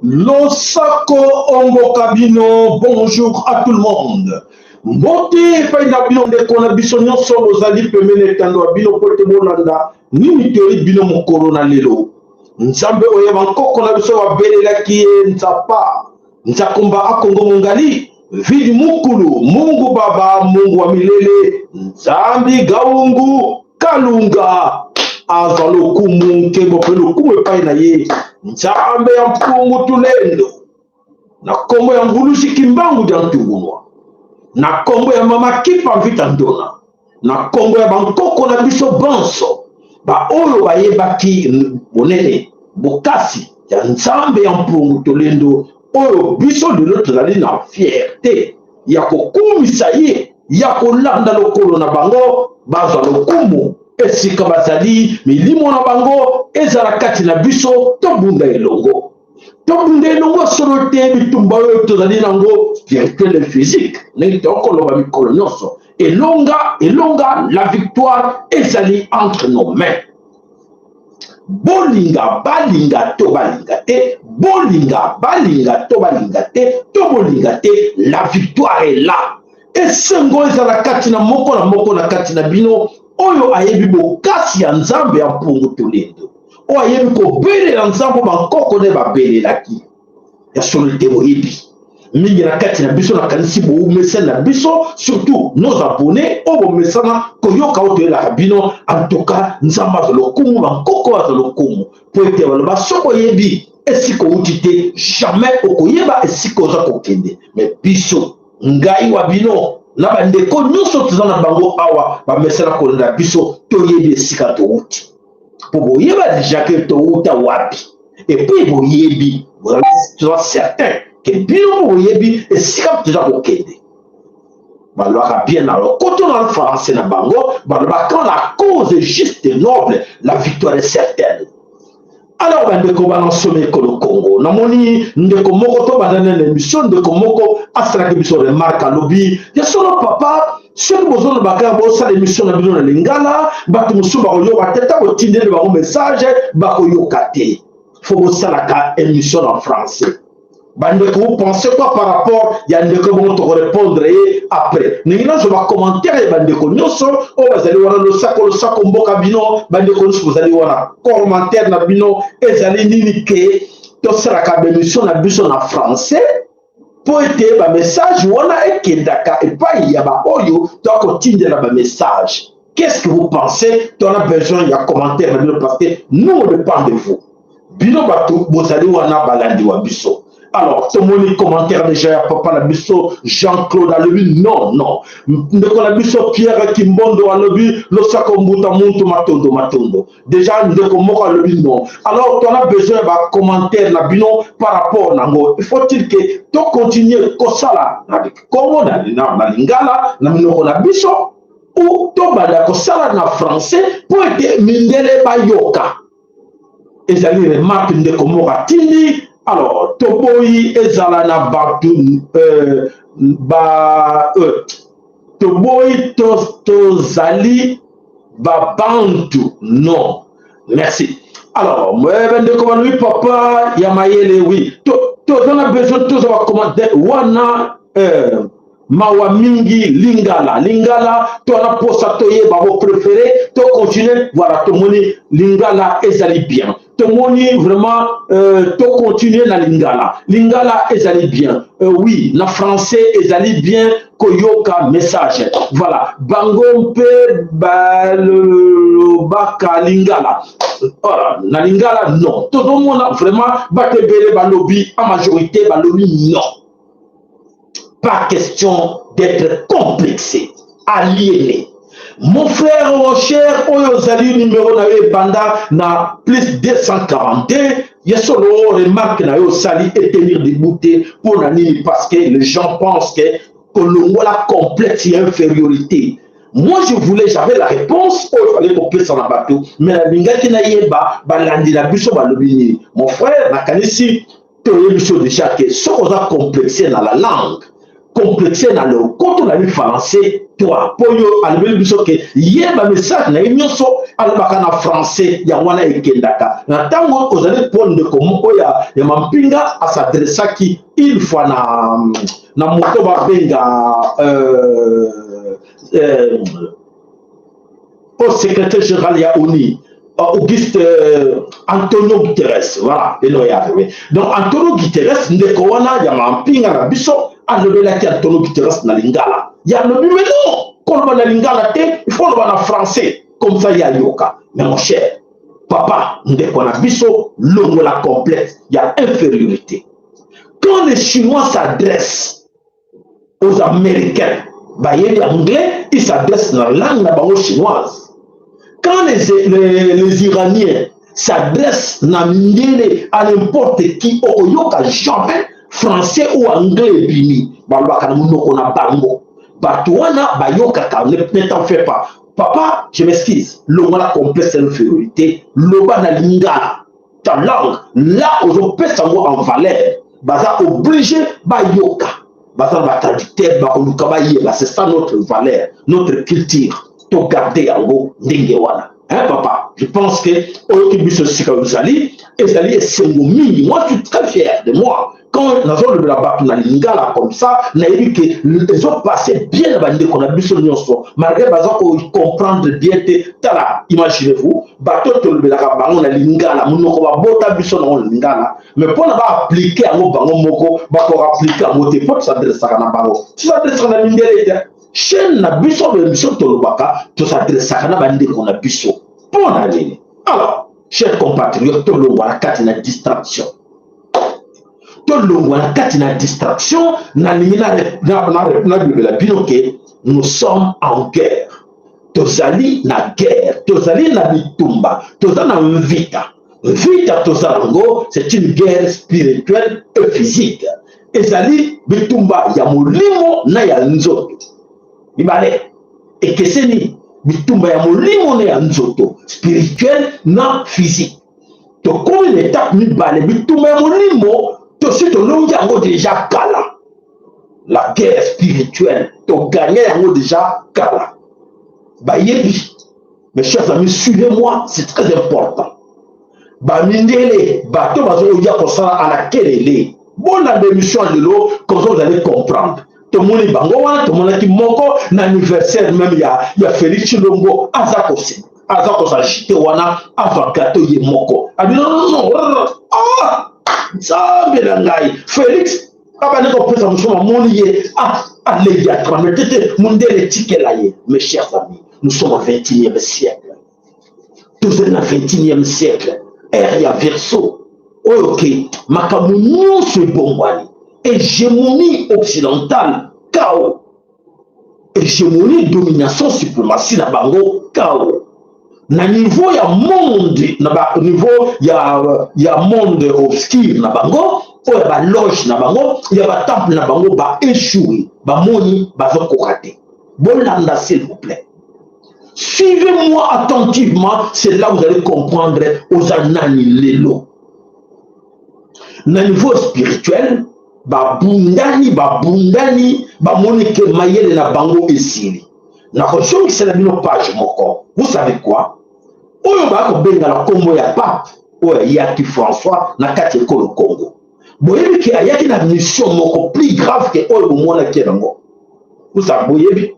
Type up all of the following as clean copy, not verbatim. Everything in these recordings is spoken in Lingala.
Losako Ongo Kabino, bonjour à tout le monde. Mbote paina bino de kona biso nyonso bozali pemene tando bino pote bolanda nini teori bino mo corona lelo. Nzambe oye bankoko na biso babelela kiye nzapa. Nzakomba akongo mongali vidi mukulu Mungu baba Mungu wa milele Nzambi gaungu kalunga azalo kumu kebo pelo kume paina ye Nzambe ya mpungu tulendo na kombo ya ngulushi kimbangu dia ntungunwa na kombo ya mama kipa vita ndona na kombo ya bankoko na biso banso ba oyo bayebaki bonene bokasi ya Nzambe ya mpungu tulendo oyo biso lelo tozali na fierté ya kokumisa ye ya kolanda lokolo na bango bazwa lokumu esika bazali milimo na bango ezala kati na biso tobunda elongo solo te bitumba oyo tozali nango virtuel et physique ndenge tokoloba mikolo nyonso elonga la victoire ezali entre nos mains. Bolinga balinga to balinga te, bolinga balinga to balinga te, to bolinga te, la victoire est là. Et sengo ezala kati na moko na kati na bino oyo ayebi bokasi ya Nzambe ya mpungu tulendo. Oyo ayebi kobelela Nzambe bankoko ne babelelaki. Ya solo te boyebi. Mingi na kati na biso na kanisi bo mesa na biso surtout nos abonnés obo mesana koyoka otoela bino en tout cas Nzamba zolokumu bankoko bazolokumu po ete baloba soko yebi esiko utite jamais okoyeba esiko za kokende mais biso ngai wa bino na bandeko nyonso tozana bango awa ba mesana kolanda biso toyebi esika to uti po boyeba déjà que to uta wapi et puis boyebi vous êtes certain que bino boyebi esika tuza kokende baloaka bien na lokoto na le français na bango baloba quand la cause est juste et noble la victoire est certaine. Alors bandeko banansome kolo Congo namoni ndeko moko to banane na émission ndeko moko asalaki biso remarque alobi ya solo papa soki bozona bakaya bosala émission na bino na lingala bato mosusu bakoyoka te ntango otindeli bango message bakoyoka te fo bosalaka émission en français. Bandeko, vous pensez quoi par rapport à Yandeko vont te répondre après. N'ayez je vais commenter Bandeko Nyoso, oh vous allez voir le sako mboka bino, Bandeko vous allez voir commentaire na bino, et vous allez niquer, tout ça la émission na biso na français, pour être ba message, on a ekendaka et pas il y a ba oyo, tu as continué la message. Qu'est-ce que vous pensez? Tu as besoin il y a commentaire na bino parce que nous on dépend de vous. Bino bato, vous allez voir na balandi wa biso. Alors, tout le monde commentaire déjà, papa la biso, Jean-Claude a levé, non. Ndeko la biso, Pierre Kimbondo a levé, le sakombuta muntu matondo. Déjà, ndeko moko a levé, non. Alors, tu as besoin d'un commentaire na bino par rapport à nango. Il faut-il que tu continues comme ça là, comment na lingala, na minoko la biso, ou tu bada comme ça là na français, pour être mindele bayoka. Et ça les remarque ndeko moko a tini. Alors, Toboyi ezala na batu Toboyi tozali babantu non. Merci. Alors, moi ben papa Yamayele oui. On a besoin de tous avoir commenté wana mawa mingi lingala to na posa toye babo préféré to continuer voilà to moni lingala ezali bien. Tout le monde vraiment continuer la lingala ezali bien oui na français ezali bien koyoka message voilà bango mpe baka lingala na lingala non tout le monde vraiment batebele balobi en majorité balobi non pas question d'être complexé aliéné. Mon frère, mon cher, Oyozali numéro banda na plus 242. Il y a solo remarque na yo sali et tenir des bouteilles pour nani parce que les gens pensent que l'on la complexe et infériorité. Moi je voulais, j'avais la réponse, il fallait qu'on puisse en bateau. Mais la binga qui na yeba, balandi la biso balobini. Mon frère, na kanisi, tu as déjà que ce qu'on a complexé dans la langue, complexé dans le quand on a vu français. toi poyo alebeli biso ke yeba message na nyonso alobaka na français ya wana ekendaka na tango ozali ponde komoko ya mampinga asadresaki une fois na moto babenga au secrétaire général ya ONU Auguste Antonio Guterres, voilà, et non arrivé. Donc Antonio Guterres ndeko wana ya mampinga na biso alobelaki Antonio Guterres na lingala. Ya lobi mais non, quand on a lingala te, il faut le voir en français, comme ça ya yoka. Mais mon cher, papa, ndeko na biso longo la complète, il y a infériorité. Quand les Chinois s'adressent aux Américains, bah il y a anglais, ils s'adressent dans la langue chinoise. Quand les Iraniens s'adressent à n'importe qui, au yoka jamais français ou anglais bini, balbaka na munoko na bango. Batouana bayoka ne t'en fais pas. Papa, je m'excuse. L'homme a complexe infériorité. L'homme a lingala. Ta langue, là où on peut savoir en valeur, baza obligé bayoka. Baza ba traducteur ba oluka ba yeba, c'est ça notre valeur, notre culture. To garder en haut n'ingewana. Hein papa, je pense que Oyokibiso Sikabusali, Ezali et Sengoumi, moi je suis très fier de moi. Quand nous avons le bateau na lingala comme ça, nous avons dit que les autres passaient bien la bande qu'on a vu sur l'union. Malgré bazan qu'on comprendre bien tala, imaginez-vous, bateau de la bango na lingala, nous n'avons pas bota na lingala, mais pour n'avoir appliqué à mon bango moko, pour appliquer à mon téléphone, ça s'adresse à na bango. Tu s'adresses à la lingala. Chaîne na biso de l'émission Tolobaka, tout s'adresse à la bande qu'on a biso. Bon année. Alors, chers compatriotes, Tolobaka, carte na distraction. Distraction, nous sommes en guerre. Tozali na guerre, tozali na bitumba, tozali na vita. Vita tozalango, c'est une guerre spirituelle et physique. Ezali bitumba ya molimo na ya nzoto. Ibale, et que c'est ni bitumba ya molimo na ya nzoto, spirituel na physique. Donc, comme une étape mibale, bitumba ya molimo, tout de suite, on a déjà kala. La guerre spirituelle, on gagne déjà kala. Bah, yebi, mes chers amis, suivez-moi, c'est très important. Bah, mindele, bah, tout le monde a à laquelle elle est. Bon, la démission de l'eau, comme ça, vous allez comprendre. Tout le monde est bango, tout le monde est moko, l'anniversaire même, il y a Félix Chilongo, Azakose. Azakose a jeté wana, avant gâteau, il est moko. Ah, non, ah! Ça, Félix, mes chers amis, nous sommes au 21e siècle. Tous au 21e siècle. Area verso. Ok, Makamounion se bombani. Hégémonie occidentale, chaos. Hégémonie, domination, suprématie, na bango, chaos. Na niveau ya monde, na niveau ya monde obscur na bango, oya ba loge na bango, ya ba temple na bango ba échoué, ba moni ba zo kokate. Bolanda s'il vous plaît. Suivez-moi attentivement, c'est là où vous allez comprendre aux anani lelo. Na niveau spirituel, ba bundani, ba moni ke mayele na bango esili. Na koshon ki c'est la bino page moko. Vous savez quoi? Oyo ba ko benga la Congo ya pape, oyo yaki François na kati ekolo Congo. Boyebi ki ayaki na mission moko plus grave que oyo bomona ki nango. Vous savez boyebi?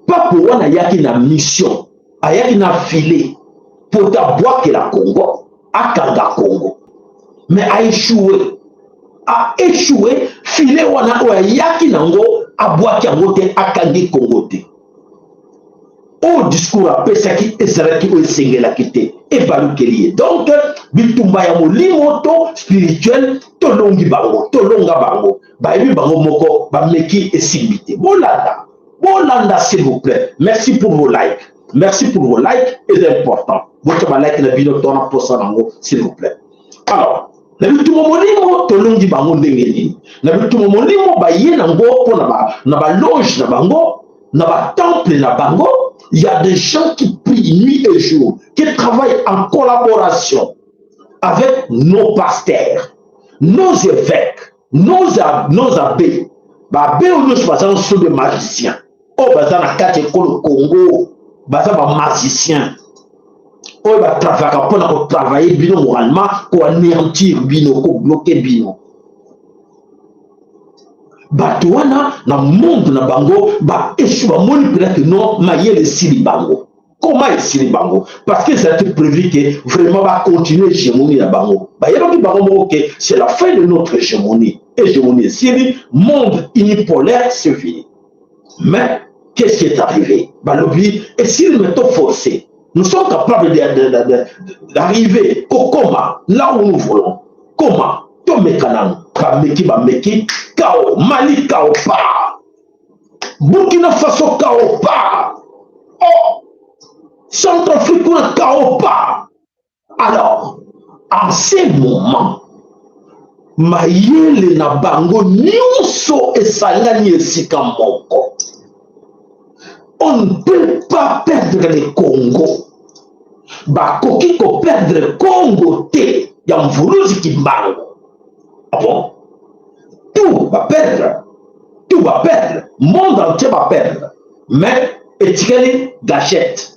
Pape wana yaki na mission, ayaki na filet pour t'aboire que la Congo, akanga Congo. Mais a échoué. A échoué, filet wana oyo yaki nango aboire ki yango te akangi Congo te. Au discours à Pesaki et Saraki ou Sengela Kite et Balukelier. Donc, bitumba ya molimo to spirituel, to longi bango, to longa bango, baebi bango moko, bameki et simbite. Bolanda s'il vous plaît. Merci pour vos likes. Merci pour vos likes, c'est important. Votre like na bino tona posa nango, s'il vous plaît. Alors, na bitumba molimo to longi bango ndengeni. Na bitumba molimo ba ye nango po na ba loge na bango, na ba temple na bango. Il y a des gens qui prient nuit et jour, qui travaillent en collaboration avec nos pasteurs, nos évêques, nos abbés. Abbés ou nous faisons sont des magiciens. Oh, baza na kati ekolo Congo, baza ba magicien. Oh, ba travailler pour travailler bino moralement, pour anéantir bino, pour bloquer bino. Bato wana na monde na bango ba échoué ba moni peut-être non mayele sili bango. Comment esili bango? Parce que ça a été prévu que vraiment va continuer l'hégémonie na bango. Ba yeba ki bango que c'est la fin de notre hégémonie. Hégémonie sili, monde unipolaire c'est fini. Mais qu'est-ce qui est arrivé? Bah l'oubli et s'il me t'a forcé, nous sommes capables d'arriver au coma, là où nous voulons. Comment? Tomé Kanang, ba meki, Kao, Mali Kao pa, Burkina Faso Kao pa, oh, Centrafrique Kao pa. Alors, en ces moments, mayele na bango nyonso esangani esika moko. On ne peut pas perdre le Congo. Bakoki ko perdre le Congo te ya mvuluzi kimbango. Ah bon? Tout va perdre. Tout va perdre. Le monde entier va perdre. Mais, étiqueté gâchette.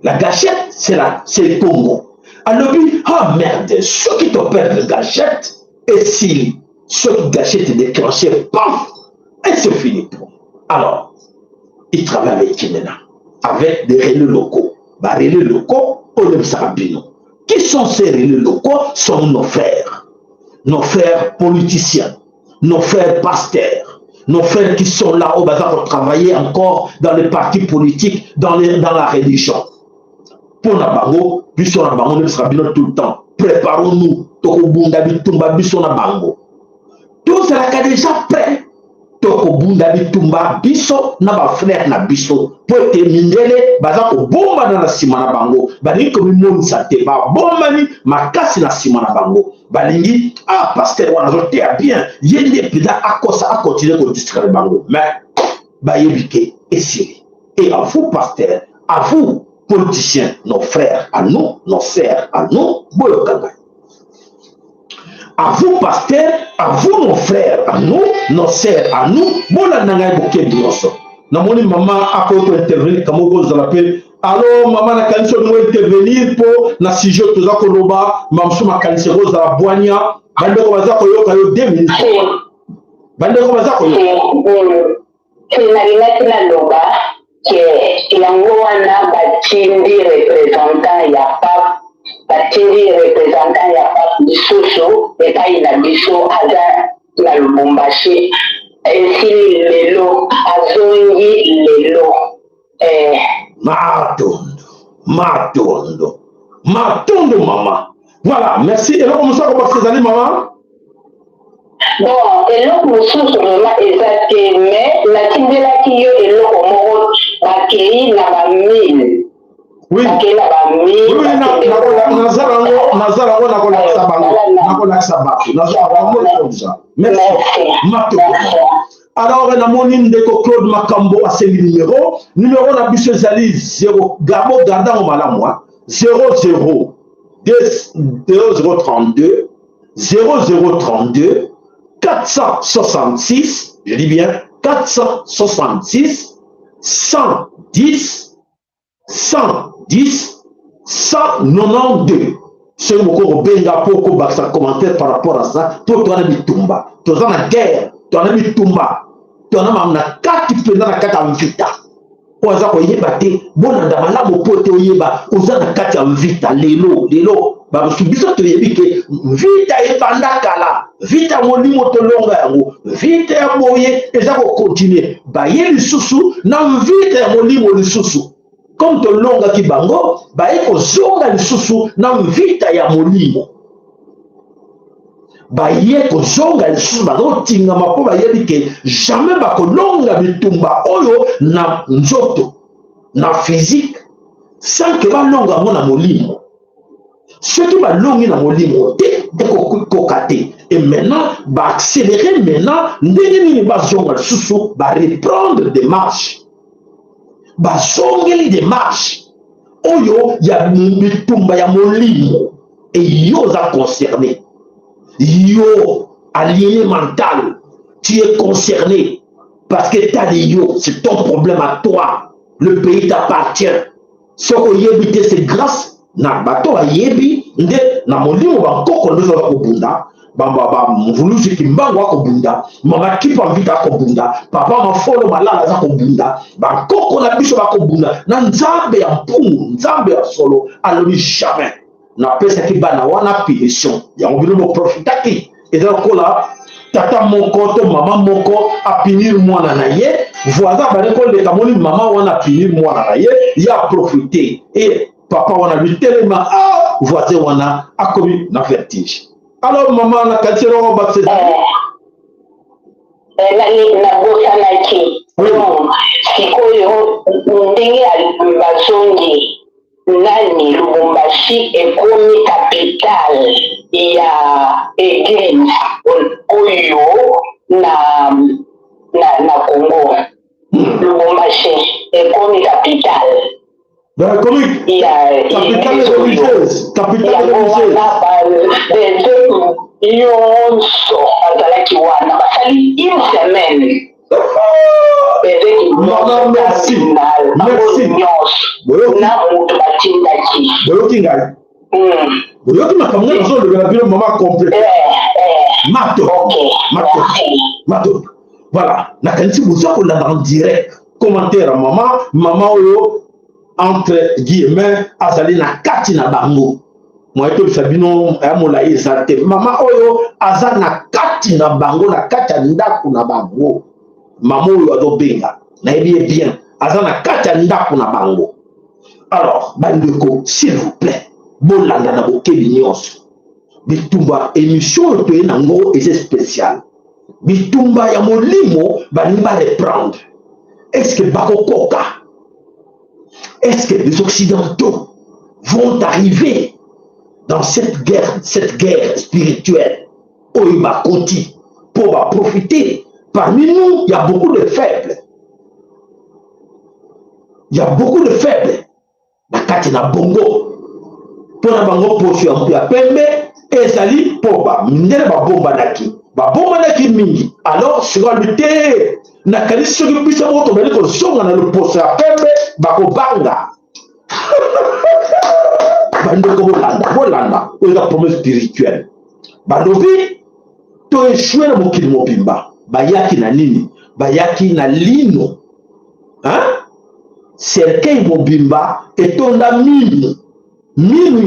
La gâchette, c'est le Congo. Alors, ah merde, ceux qui te perdent la gâchette, et si ceux qui gâchette est déclenché, paf, et c'est fini. Alors, ils travaillent avec Kinena, avec des relais locaux. Bah, relais locaux, on aime Sarabino. Qui sont ces relais locaux? Sont nos frères politiciens, nos frères pasteurs, nos frères qui sont là au bazar pour travailler encore dans les partis politiques, dans la religion. Pour Nabango, biso na bango ne sera bien tout le temps. Préparons-nous, Tokobunda Bitumba biso na bango. Tout cela est déjà prêt. Tokobunda Bitumba biso na ba frère na biso. Pour terminer, bazako bomba na sima na bango. Bani comme monde santé ba bomba ni makasi na sima na bango. Balingi ah pasteur wana zote bien. Yende pida akosa a continuer ko distraire bango. Mais ba yebike essayez. Et à vous pasteur, à vous politiciens, nos frères à nous, nos sœurs à nous, à vous pasteurs, à vous nos frères à nous, nos sœurs à nous, maman a pu intervenir comme vous appelez. Alors maman a intervenir pour na sujet tout ça qu'on roba, maman a cancer rose à la boigna, bande comme ça qu'on yo 2 minutes. Bande comme ça qu'on yo. Que yango wana batindi représentant ya pape batindi représentant ya pape lisusu epai na biso aza na Lubumbashi esili lelo azongi lelo matondo mama. Voilà, merci. Et là comment ça va se aller maman? Bon, eloko mosusu vraiment ezate mais natindelaki yo eloko moko bakei na bamile. Oui. Bakei na bamile. Oui, nazarango nakolakisa bango. Nakolakisa bango. Nazarango déjà. Merci. Alors, on a mon ndeko Claude Makambo à ce numéro na biso ezali 0 gabo garda au malamwa 00 0032 0032 466, je dis bien 466 110 110 192. C'est beaucoup benga poko baksa commentaire par rapport à ça. Toi tu as bitumba, tu as la guerre, tu as bitumba, tu as na kati penda na kati amvita. Oza ko yeba te bona da malamu pote oyeba oza na kati amvita lelo biso toyebi ke vita ebanda kala vita molimo tolonga yango vita ya boye eza kokontinue baye lisusu na vita ya molimo lisusu comme tolonga ki bango baye kozonga lisusu na vita ya molimo baye kozonga lisusu bazotingama mpo bayebi ke jamais bakolonga bitumba oyo na nzoto na physique sans que balonga ngo na molimo. Ceux qui balongi na molimo te kokate et maintenant va accélérer maintenant ndenge bazonga lisusu va reprendre des marches bazongeli des marches oyo ya bitumba ya molimo et yo za concerné. Yo, aliéné mental, tu es concerné. Parce que t'as des yo, c'est ton problème à toi. Le pays t'appartient. Ce que yébité, c'est grâce na bato a yébi, nde na molimo bankoko ndozo wa kobunda, bamba mvuluzi kimbango wa kobunda, mama kipa mvita kobunda, papa mafolo malala za kobunda, bankoko na biso wa kobunda, na nzambe ya mpungu, nzambe ya solo, aloni jamais. Na pesa ki bana wana punition, ya mobilo mo profitaki, et donc là, tata moko to mama moko a punir mwana na ye, voisin baleko le kamoni mama wana punir mwana na ye, ya profiter, et papa wana lui tellement ah voisin wana a commis na vertige. Alors maman na katiro on va se na bosanaki non sikoyo ndenge alibazongi nani Lubumbashi ekomi capitale ya église oyo na Congo. Lubumbashi ekomi capitale. Il y a capitale religieuse. Capitale religieuse. Une semaine. Maman, merci. Merci. Mato. Voilà. Nakanisi Boussako l'a en direct. Commentaire maman oyo. Entre guillemets, azali na kati na bango. Moi, tout Sabino, amola izate. Mama oyo, azali na kati na bango, na kati ya ndaku na bango. Mama oyo adobenga. Na bien, azali na kati ya ndaku na bango. Alors, bandeko, s'il vous plaît, bolanda na bokebi nyonso. Bitumba émission to nango et c'est spécial. Bitumba ya molimo bani ba reprendre. Est-ce que bako koka? Est-ce que les Occidentaux vont arriver dans cette guerre spirituelle où il va continuer pour profiter? Parmi nous, il y a beaucoup de faibles. Il y a beaucoup de faibles. La Katina Bongo. Pour la Bongo, pour la Pembe, et Sali, pour la bomba naki. La bomba naki mingi. Alors, sur la lutte, nakali soki bisa moto bali ko songa na luposa ya pembe bako banga bando ko bolanda oza promesse spirituelle bandovi to échouer na mokili mobimba bayaki na nini bayaki na lino hein cercueil mobimba etonda minu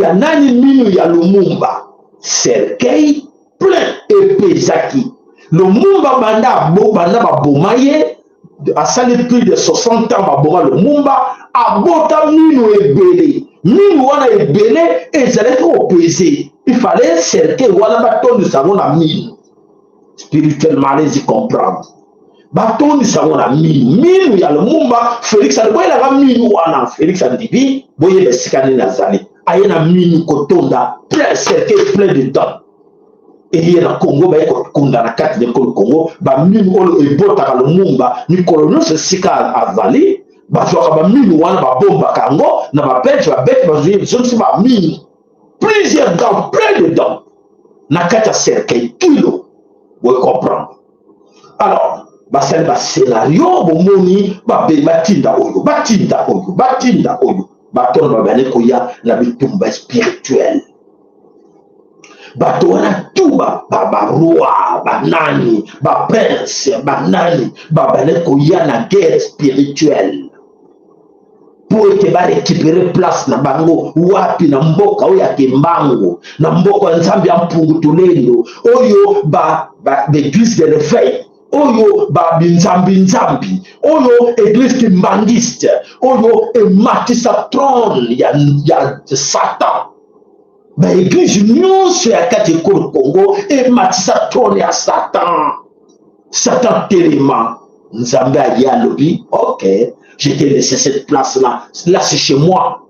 ya nani minu ya Lumumba cercueil plein epesaki Lumumba banda babomaye a sali plus de 60 ans baboma Lumumba abota minu ebele minu wana ebele ezalaki opesé il fallait cercueil wana batondisa ngo na minu spirituellement les y comprendre batondisa ngo na minu ya Lumumba Félix aliboyelaka minu wana Félix Andibi boyeba esika nini azali aye na minu kotonda plein cercueil plein de temps. Et il y a Congo, il y a na kati de Congo, ba minu olo ebotaka Lumumba, ni colonel se sika avali, ba zoka ba minu wana ba bomba kango, na ba pêche ba bête ba zoye, zone ba minu. Plusieurs dents, plein de dents. Na kati cercueil kilo, vous comprendre. Alors, ba sel ba scénario bo moni ba be batinda oyo, ba tono ba bane koya na bitumba spirituel. Bato wana tuba roi, nani, prince, nani, bale koya na guerre spirituelle. Pour que récupérer place na bango, wapi na mboka oya Kimbangu, na mboka nzambi ya mpungu tulendo, oyo l'église de l'éveil, oyo nzambi, oyo église kimbangiste, oyo ematisa trône ya Satan. Bah, l'église nyonso ya kati ekolo Congo et matisa trône ya Satan tellement nzambe ya lobi ok je t'ai laissé cette place là c'est chez moi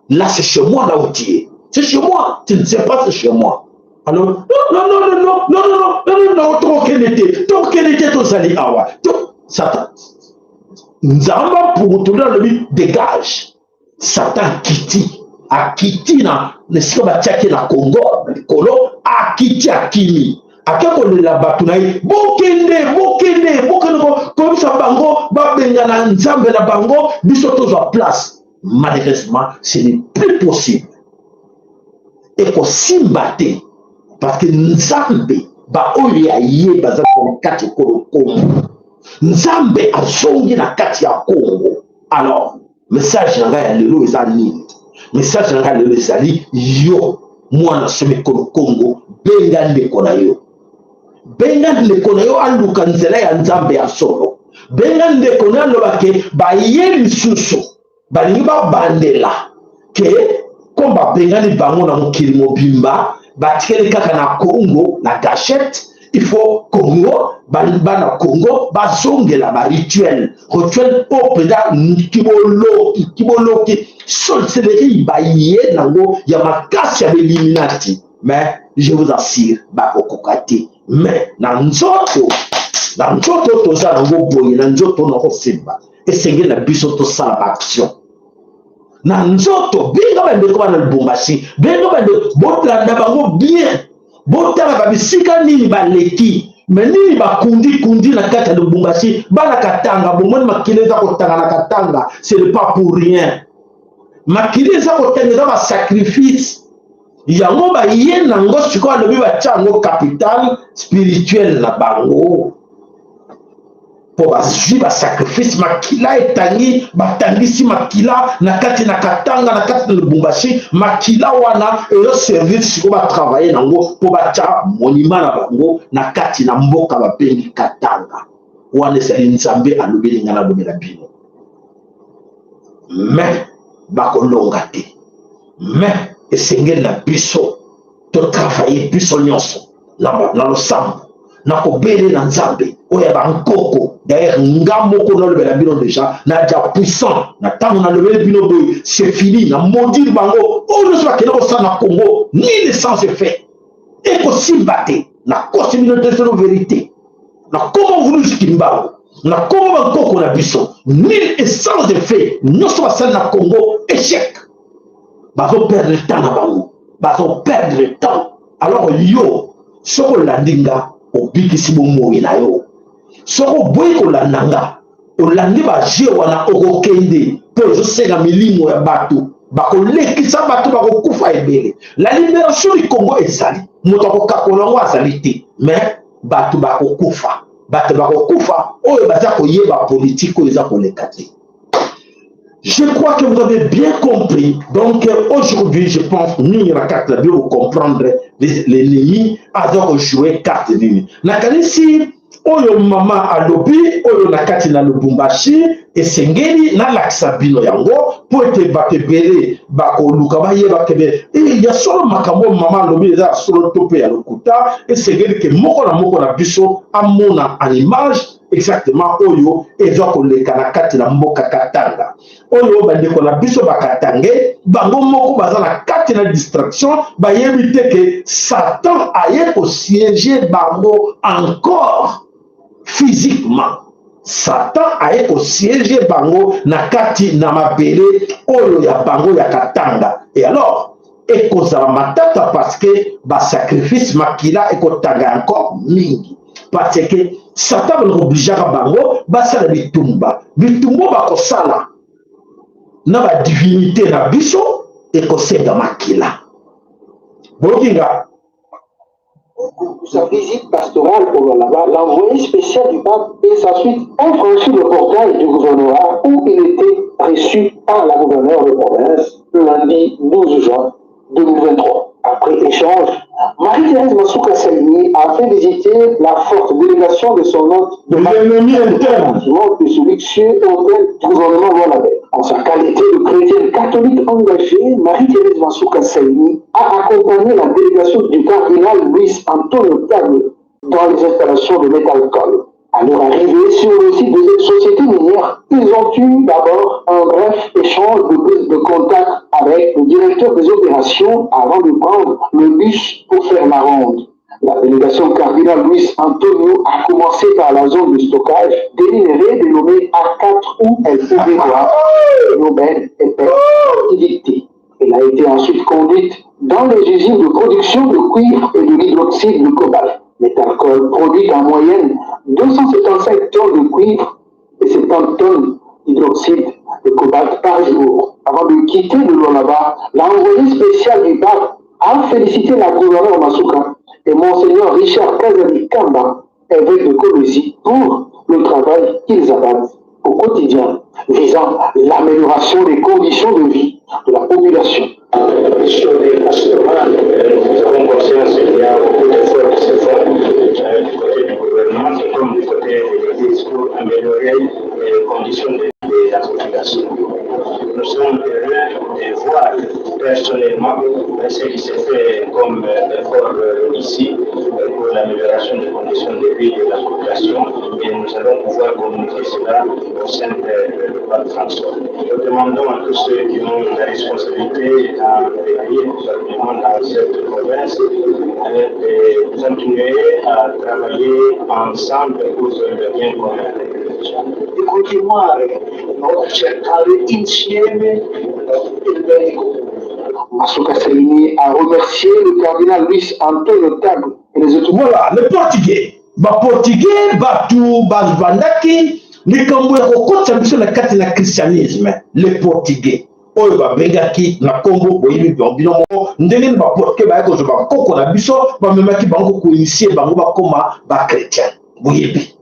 là c'est chez moi là où tu es c'est chez moi tu ne sais pas c'est chez moi alors non ton quel était ton sali awa Satan nzamba pour tout le lobi dégage Satan kiti akitina nesika batiaki na Congo likolo akiti akimi akekolela bato na ye bokende komisa bango babengana nzambe na bango biso tozwa place. Malheureusement ce n'est plus possible ekosimba te parce que nzambe baoyo ya ye baza na kati ekolo Kongo, nzambe azongi na kati ya Kongo. Alors message na ngai ya lelo eza nini? Message na ngai lelo ezali yo mwana somi ekolo Kongo, benga ndeko na yo, benga ndeko na yo aluka nzela ya nzambe ya solo, benga ndeko na yo alobake baye lisusu balingi babandela ke comme babengani bango na mokili mobimba batikeli kaka na Congo na gâchette. Il faut Congo bana Congo bazongela ba rituel po peda kiboloki sorcellerie baye nango ya makasi ya Illuminati. Mais je vous assure bakokokate mais na nzoto toza nango boye na nzoto na kosemba esengeli na biso tosala ba action na nzoto. Benga bandeko bana Lubumbashi, benga bandeko botlanda bango bien, botala babisika nini baleki me nini bakundi na kati ya Lubumbashi bana Katanga. Bomoni makili eza kotanga na Katanga, ce n'est pas pour rien. Makili eza kotanga eza basacrifice yango baye nango sikoyo alobi batya yango capital spirituel na bango po bazwi basacrifice. Makila etangi batangisi makila na kati na Katanga na kati na Lubumbashi. Makila wana eyo service sikoyo batravaye nango po batya monima na bango na kati na mboka babengi Katanga. Wana ezali nzambe alobeli nga nalobela bino, mais bakolonga te. Mais esengeli na biso totravaye biso nyonso na losambo na kobele na nzambe oyo bankoko. D'ailleurs nga moko nalobela bino déjà nadia puissant na ntango nalobeli bino boye c'est fini na mondiri bango oyo nyonso bakende kosala na Congo nini sans effet ekosimba te na kosi bino te solo vérité na komo vulu jikimbango na komo bankoko na biso nini et sans effet nyonso basali na Congo échec. Bazo perdre le temps na bango, bazo perdre le temps. Alors yo soko landinga obikisi bomoi na yo, soko boyi kolandanga olandi baje wana okokende po ezosenga milimo ya bato bakolekisa bato bakokufa ebele. La libération du Congo ezali moto akokakola yango azali te, mais bato bakokufa oyo baza koyeba politike oyo eza koleka te. Je crois que vous avez bien compris. Donc aujourd'hui, je pense que nous, carte la vous comprendre l'ennemi a donc joué carte ligne. Nakanisi oyo mama alobi oyo nakati na Lubumbashi esengeli na lakisa bino yango po ete bakebele bakoluka bayeba kebe ya solo makambo mama alobi eza solo tope ya lokuta esengeli ke moko na biso amona en image exactement oyo ezwa koleka na kati na mboka Katanga. Oyo bandeko na biso bakatange bango moko baza na kati na distraction bayebi te ke Satan aye kosiéger bango encore physiquement. Satan aye kosiéger bango na kati na mabele oyo ya bango ya Katanga. Et alors ekozala matata parce que basacrifice makila ekotanga encore mingi parce que Satan va obliger à bango basala bitumba bakosala na ba divinité na biso ekosenga makila bokinga. Sa visite pastorale au là-bas, l'envoyé spécial du pape et sa suite ont franchi le portail du gouvernorat où il était reçu par la gouverneure de province le lundi 12 juin 2023. Après échange, Marie-Thérèse Massouka Salini a fait visiter la forte délégation de son hôte de l'ennemi interne de ce luxueux hôtel du gouvernement Rwandais. En sa qualité de chrétienne catholique engagée, Marie-Thérèse Massouka Salini a accompagné la délégation du cardinal Luis Antonio Tagle dans les installations de Métalcol. À leur arrivée sur le site de cette société minière, ils ont eu d'abord un bref échange de prise de contact avec le directeur des opérations avant de prendre le bus pour faire la ronde. La délégation cardinal Luis Antonio a commencé par la zone de stockage délibérée dénommée A4 où elle pouvait voir Nobel et activité. Elle a été ensuite conduite dans les usines de production de cuivre et de l'hydroxyde de cobalt. métalcol produit en moyenne 275 tonnes de cuivre et 70 tonnes d'hydroxyde de cobalt par jour. Avant de quitter le Lualaba, l'envoyé spécial du pape a félicité la gouverneure Masuka et Monseigneur Richard Kazali Kamba, évêque de Kolosi, pour le travail qu'ils abattent au quotidien visant l'amélioration des conditions de vie de la population. Sur les pastorats, nous avons conscience qu'il y a beaucoup d'efforts qui se font du côté du gouvernement comme du côté de l'Église pour améliorer les conditions de vie de la population. Nous sommes heureux de voir personnellement ce qui se fait comme effort ici pour l'amélioration des conditions de vie de la population et nous allons pouvoir communiquer cela au sein du pape François. Nous demandons à tous ceux qui ont la responsabilité à veiller particulièrement dans cette province de continuer à travailler ensemble pour le bien commun. Di continuare a cercare insieme il bene comune. Masuka Saini a remercié le cardinal Luis Antonio Tagle et les autres. Voilà, le portugais. Portugais, batu, bandaki, les Cambouais rencontrent sur la carte de christianisme. Le portugais. Oyo babengaki na Congo boyibi bino ndenge ba portugais ba ko ba koko na biso ba memaki bango ko initier bango ba koma ba chrétien. Boyibi.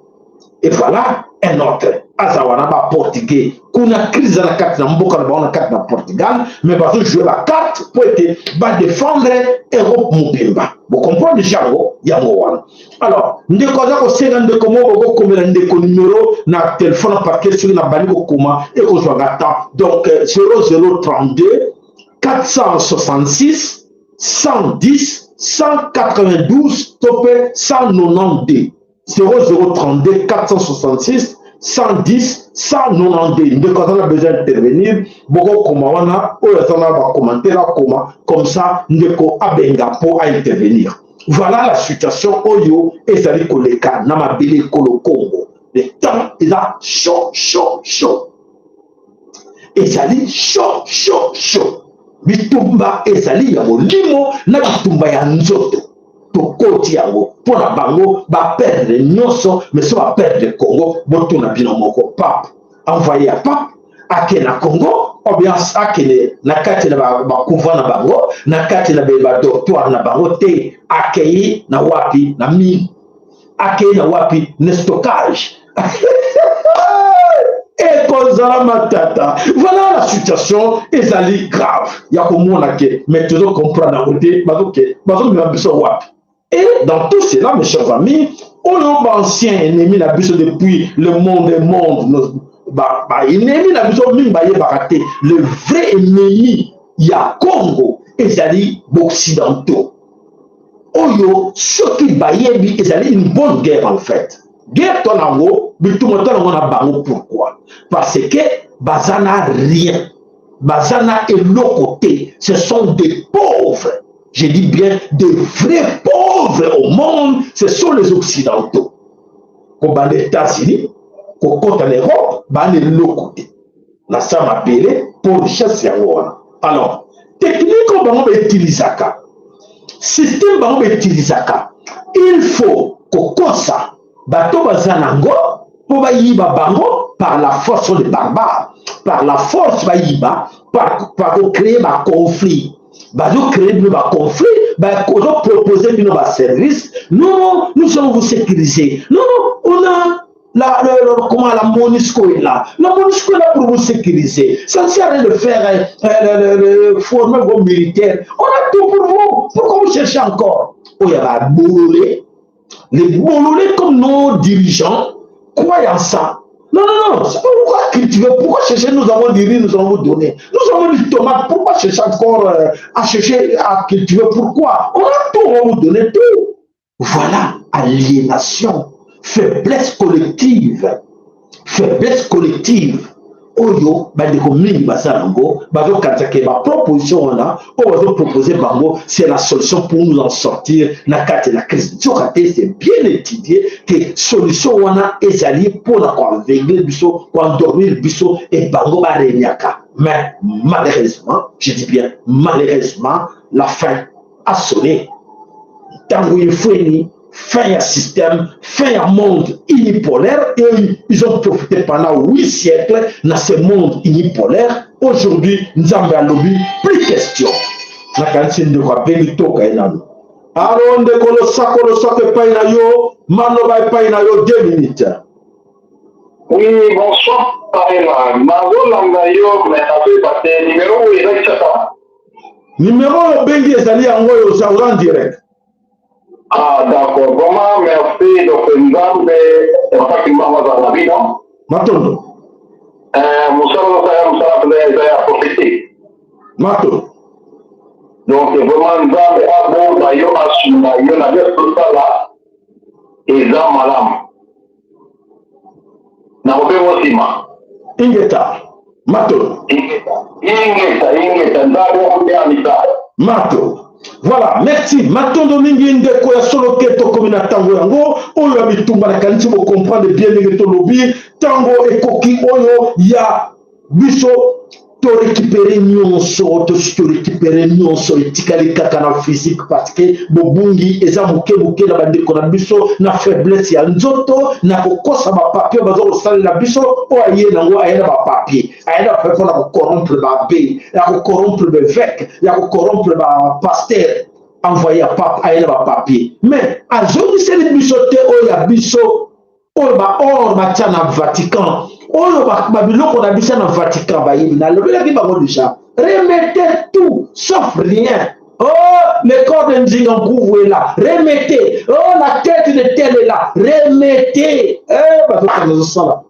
Et voilà un autre. Azawana ba portugais. Kuna crise na carte na mboka na carte na Portugal, mais ba jouer la carte pour être ba défendre Europe mobimba. Vous comprenez jango yango wana. Alors, ndeko za ko senga ndeko mo ko komela ndeko numéro na téléphone par question na bali ko koma et ko joa gata. Donc 0032 466 110 192 topé 192 0032 466 110 192. De quand on a besoin d'intervenir, beaucoup comme on a, on va commenter là comme ça, ndeko abenga pour intervenir. Voilà la situation Oyo et Zali Koleka, Namabili Kolo Congo. Le temps est là chaud. Et Zali chaud. Bitumba et Zali ya molimo na bitumba ya nzoto. Tokoti yango pour la bango ba perdre nyonso mais so ba perdre Congo boto na bino moko pape envoyé à pape akena Congo ou bien akene na kati na ba couvent na bango na kati na ba doctoire na bango te akei na wapi na mi akei na wapi na stockage et kozala matata. Voilà la situation ezali grave ya komona ke mais toujours comprendre côté bazo me biso wapi. Et dans tout cela, mes chers amis, on a ancien ennemi la bise depuis le monde des mondes. Ennemi la bise le vrai ennemi, il y a Congo, et c'est-à-dire occidentaux. Oyo, ce qui bayebi, c'est une bonne guerre en fait. Guerre ton amour, mais tout le monde a barreau. Pourquoi? Parce que Bazana rien. Bazana est l'autre côté. Ce sont des pauvres. Je dis bien des vrais pauvres au monde, ce sont les Occidentaux. Comme dans les États-Unis, comme en Europe, dans l'autre côté. Là, ça m'a appelé pour le chasse. Alors, technique, on va utiliser ça. Système, on va utiliser ça. Il faut qu'on ça. Bateau bazanango, pour bayiba bango, par la force des barbares, par la force bayiba, par créer un conflit. Nous créer un conflit, nous proposer un service. Non, nous allons vous sécuriser. Non, on a la MONUSCO est là. La MONUSCO est là pour vous sécuriser. Ça ne sert à rien de faire former vos militaires. On a tout pour vous. Pourquoi vous cherchez encore? Il y a les Bololais comme nos dirigeants croient en ça. Non, c'est pas pourquoi cultiver, pourquoi chercher, nous avons du riz, nous allons vous donner. Nous avons du tomate, pourquoi chercher encore à chercher à cultiver, pourquoi? On a tout, on va vous donner tout. Voilà, aliénation, faiblesse collective. Oyo, badeko mingi basalango, bazo katake ba proposition wana, o bazo proposer bango, c'est la solution pour nous en sortir na kate la crise. Tokate c'est bien étudié que solution wana ezali pour na ko aveugler biso, ko endormir biso et bango ba renyaka. Mais malheureusement, je dis bien malheureusement, la fin a sonné. Tango il fin à système, fin à monde unipolaire, et ils ont profité pendant 8 siècles dans ce monde unipolaire. Aujourd'hui, nous avons un lobby, plus question. La canne de quoi bénito kainano. Alors, on décolle ça que painayo, manoba painayo 2 minutes. Oui, bonsoir, Païna. Mazo Langayo, mais ça fait passer numéro où il est ça. Numéro bengi ezali yango yo ça en direct. Ah, d'accord. Vraiment, merci. Donc, nous avons effectivement dans la vie, non? Matondo. Moussa prophétique. Mato. Donc, vraiment, nous avons d'ailleurs tout ça là. Et dans ma lame. Na obe wosima. Ingeta. Mato. Ingeta. Ndabo obe amita. Mato. Voilà, merci. Matondo mingi ndeko ya solo keto komina tango yango. Oyo abitumba na kanisi mo comprendre bien ngeto lobi. Tango ekoki oyo ya biso to récupérer nyonso, to récupérer nyonso etikali kaka na physique parce que bobungi eza muke na bandeko na biso na faiblesse ya nzoto na kokosa ba papier bazo kosalela biso o aye nango ayena ba papier ayena pepo na corrompre ba be na corrompre ba évêque ya corrompre ba pasteur envoyé à pape ayena ba papier mais azoni seli biso te o ya biso o ba or ba tia na Vatican. Oyo babiloko na bisa na Vatican bayibi na lobelaki bango déjà remettez tout sauf rien. Oh, le corps de Nzingangouvou est là, remettez. Oh, la tête de tel est là, remettez.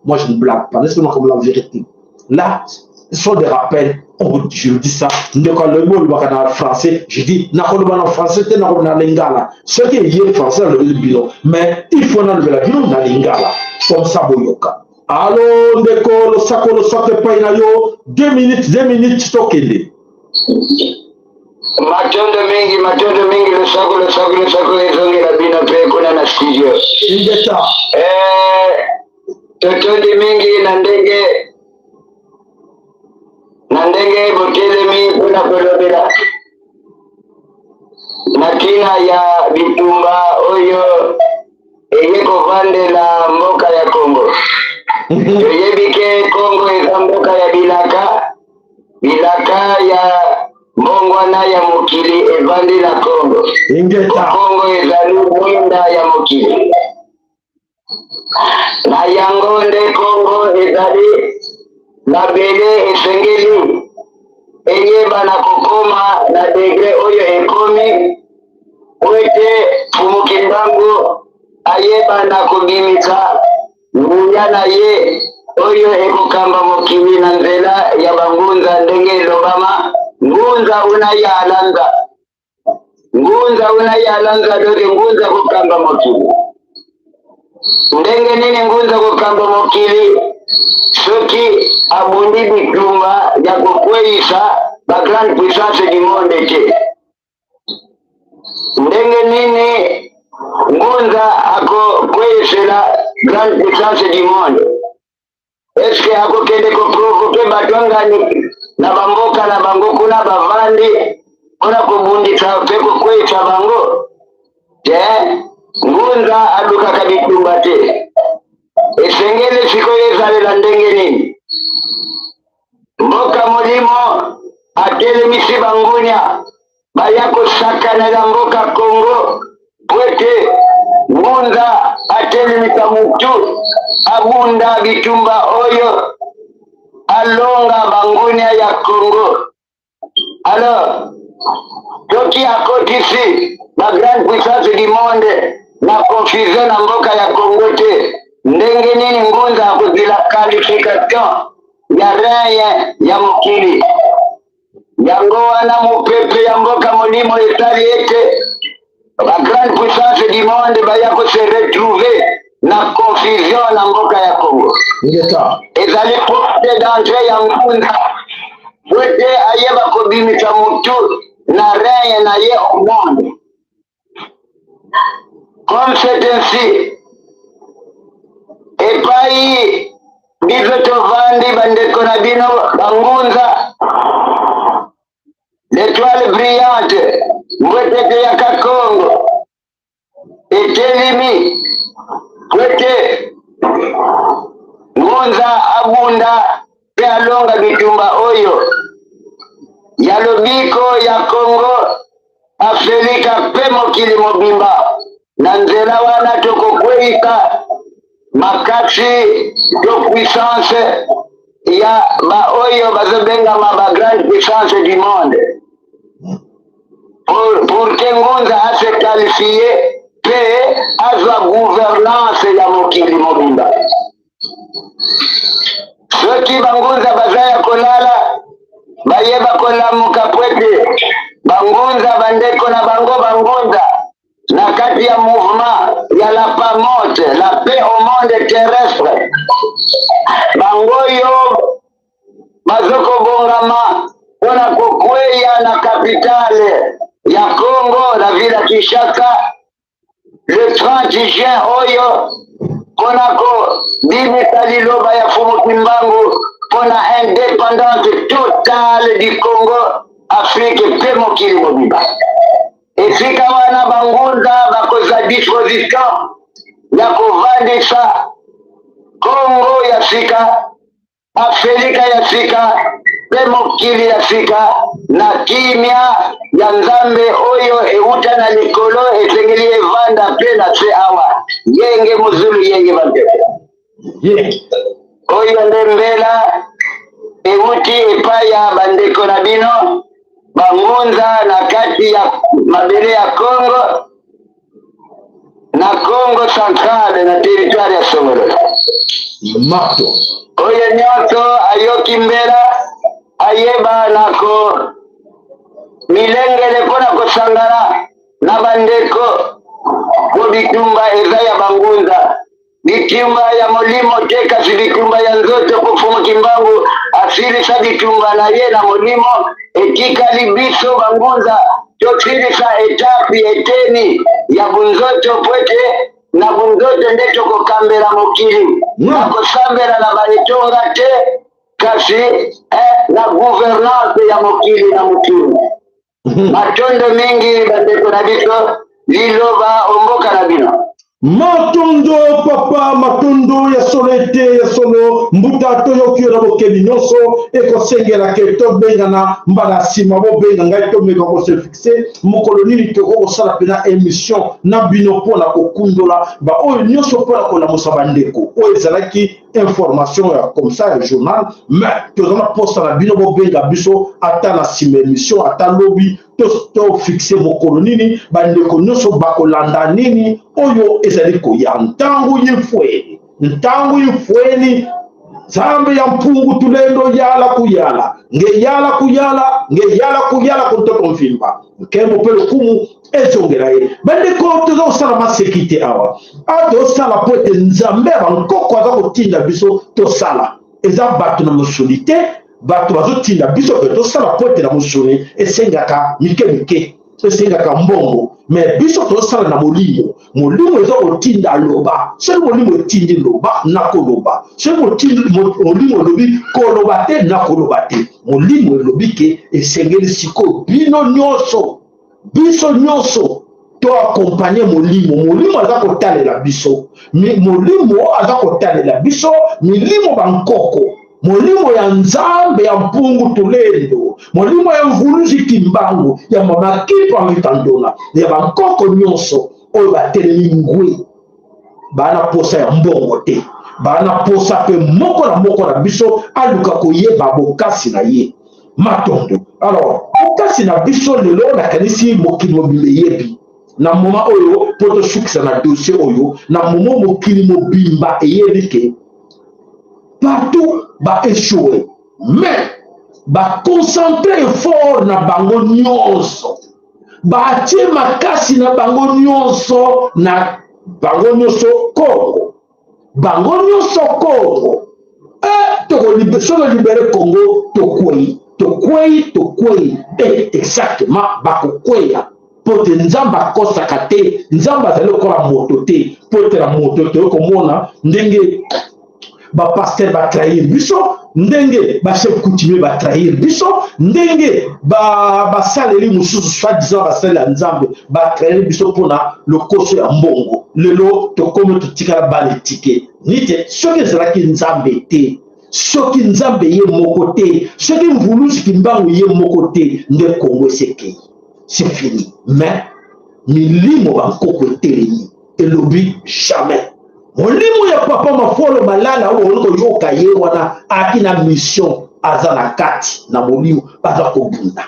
Moi je ne blague pas, laissez-moi comme la vérité. Là, ce sont des rappels. Oh, je dis ça, le mot en français, je dis en français, c'est na lingala. Ce qui est français, le bilan, mais il faut na le bilan na lingala, comme ça boyoka. Allô, ndeko, le sac paina yo, 2 minutes, tokende. Matondo mingi, le sako, ezongi la bina pe kuna na studio. Ingeta. Totondi mingi na ndenge botelemi kuna kolobela. Na kina ya bitumba oyo eye kovandela mboka ya Kongo. Toyebike Kongo eza mboka ya bilaka ya mbongwana ya mokili evandi na Kongo. Kongo ezali mwinda ya mokili. Na yango nde Kongo ezali na bele esengeli eyeba na kokoma na degre oyo ekomi wete fumukimbangu ayeba na kobimisa nguya na ye oyo ekokamba mokili na nzela ya bangunza ndenge elobama ngunza unayalanza doke ngunza kokamba mokili ndenge nini ngunza kokamba mokili soki abundi bitumba ya kokweyisa ba grande puissance du monde te ndenge nini ngunza akokweyisela grande puissance du monde. Est-ce que akokende koprovoke batongani na bamboka na bango kuna bavandi kuna kubundisa pe kokweyisa bango te ngunza adukaka bitumba te esengele sikoyo ezalela ndenge nini mboka molimo atelemisi bangunya baya kosakanela mboka Kongo pwete ngunza atelemisa mutu abunda bitumba oyo alonga bangunya ya Kongo. Alors toki akotisi ba grande puissance du monde na confusion na mboka ya Kongo te ndenge nini ngunza akozila qualification ya reye ya mokili yango wana mopepe ya mboka molimo etali ete ba grande puissance du monde baya ko se retrouver na confusion na mboka ya Kongo. Ezali porte danger ya ngunza wete ayeba kobimisa mutu na reye na ye au monde. Comme c'est ainsi epai bizo tovandi bandeko na bino bangunza l'étoile brillante mbwetete ya Kakongo etelemi kwete ngonza abunda pe alonga bitumba oyo ya lobiko ya Kongo Afrika pe mokili mobimba na nzela wana tokokweika makasi de puissance ya ba oyo bazobenga ma grande puissance du monde pour que ngonza ase qualifié pe azwa gouvernance ya mokili mobimba. Soki bangonza bazaya kolala bayeba kolamuka pwete bangonza bandeko na bango bangonza na kati ya mouvement ya la pamote la paix au monde terrestre bangoyo bazoko bongama wana kokweya na kapitale ya Congo na vila Kishaka le 30 juin oyo konako Bibi Taliloba ya Fumu Kimbangu pona indépendance totale du Congo Afrique pe mokili mobimba efika wana bangonza bakoza disposition ya kovandisa Congo ya sika Afrika ya sika pe mokili ya sika na kimia ya nzambe oyo euta na likolo esengeli evanda pe na se awa yenge muzulu yenge bantete oyo ndembela euti epaya bandeko na bino bangonza na kati ya mabele ya Congo na Congo Centrale na territoire ya Songolo Mato oyo nyonso ayoki mbela ayeba nako milengele mpona kosangana na bandeko po bitumba eza ya bangunza bitumba ya molimo te kasi bitumba ya nzoto po Fumu Kimbangu asilisa bitumba na ye na molimo etikali biso bangunza tosilisa etapi eteni ya bunzoto pwete na bunzoto nde tokokambela mokili na kosambela na baetonga te kasi na gouvernance ya mokili na mokili matondo mingi bandeko na biso liloba omboka na bino matondo papa matondo ya solo ete ya solo mbuta toyoki na bokeli nyonso ekosengela ke tobengana mbala nsima bobenga ngai tomeka kose fixe mokolo nini tokokosala mpena émission na bino mpona kokundola baoyo nyonso mpona kolamusa bandeko oyo ezalaki information ya comme ça ya journal mais tozana posta na bino bobenga biso ata na nsima émission ata lobi to fixe mokolo nini bandeko nyonso bakolanda nini oyo ezali koya ntango yefweni zambe ya mpungu tulendo yala kuyala ngeyala konto konfimba kembo pele kumu ezongera ye bandeko tozosala masekite awa atosala po ete nzambe bankoko aza kotinda biso tosala eza bato na mosuni te bato bazotinda biso pe tosala po ete na mosuni esengaka mike esengaka mbongo mais biso tosala na molimo eza kotinda aloba soki molimo etindi loba nakoloba soki molimo elobi koloba te nakoloba te molimo elobi ke esengeli sikoyo biso nyonso toakompagne molimo aza kotalela biso molimo aza kotalela biso milimo bankoko molimo ya nzambe ya mpungu tulendo molimo ya mvuluzi Kimbangu ya mama kipa mitandona ya bankoko nyonso oyo batelemi ngwe bana posa ya mbongo te bana posa pe moko na biso aluka koyeba bokasi na ye matondo alors bokasi na biso lelo nakanisi mokili mobile yebi na moma oyo po tosukisa na dossier oyo na momo mokili mobimba eyebi ke partout ba échoué mais ba concentrer effort na bango nyonso ba tie makasi na bango nyonso Congo bango nyonso Congo solo libere Congo tokwei exactement bakokweya po te nzambe akosaka te nzambe azali lokola moto te po ete na moto toyokomona ndenge bapaster batrahir biso ndenge chef coutumier ba trahir biso, ndenge ba saleri mususu soi-disant ba salela nzambe ba trahir biso pona le koso ya mbongo. Lelo to comme to tikala baletike nite soki ezalaki nzambe te, soki nzambe ye moko te, soki mvulusi kimbangu ye moko te, nde Congo esekei. C'est fini. Mais milimo bankoko etelemi elobi jamais. Molimo ya papa mafolo malala oyo yoka ye wana akina mission azana kati na molimo baza kobunda.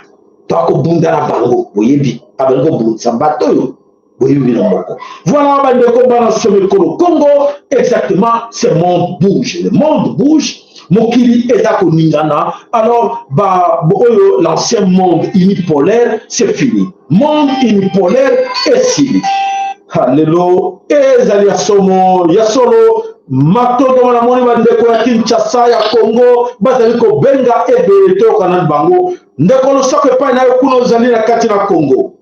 Toa kobunda na bango boyebi abango bundisa mbato yo boyebi na moko. Voilà bandeko bana somekolo Congo, exactement ce monde bouge. Le monde bouge. Mokili ezako ningana. Alors l'ancien monde unipolaire c'est fini. Monde unipolaire est fini. Lelo ezali ya solo matoto wana moni bandeko ya Kinshasa ya Congo bazali ko benga ebele to kana bango ndeko no sako pa na yo kuno zali na kati na Congo.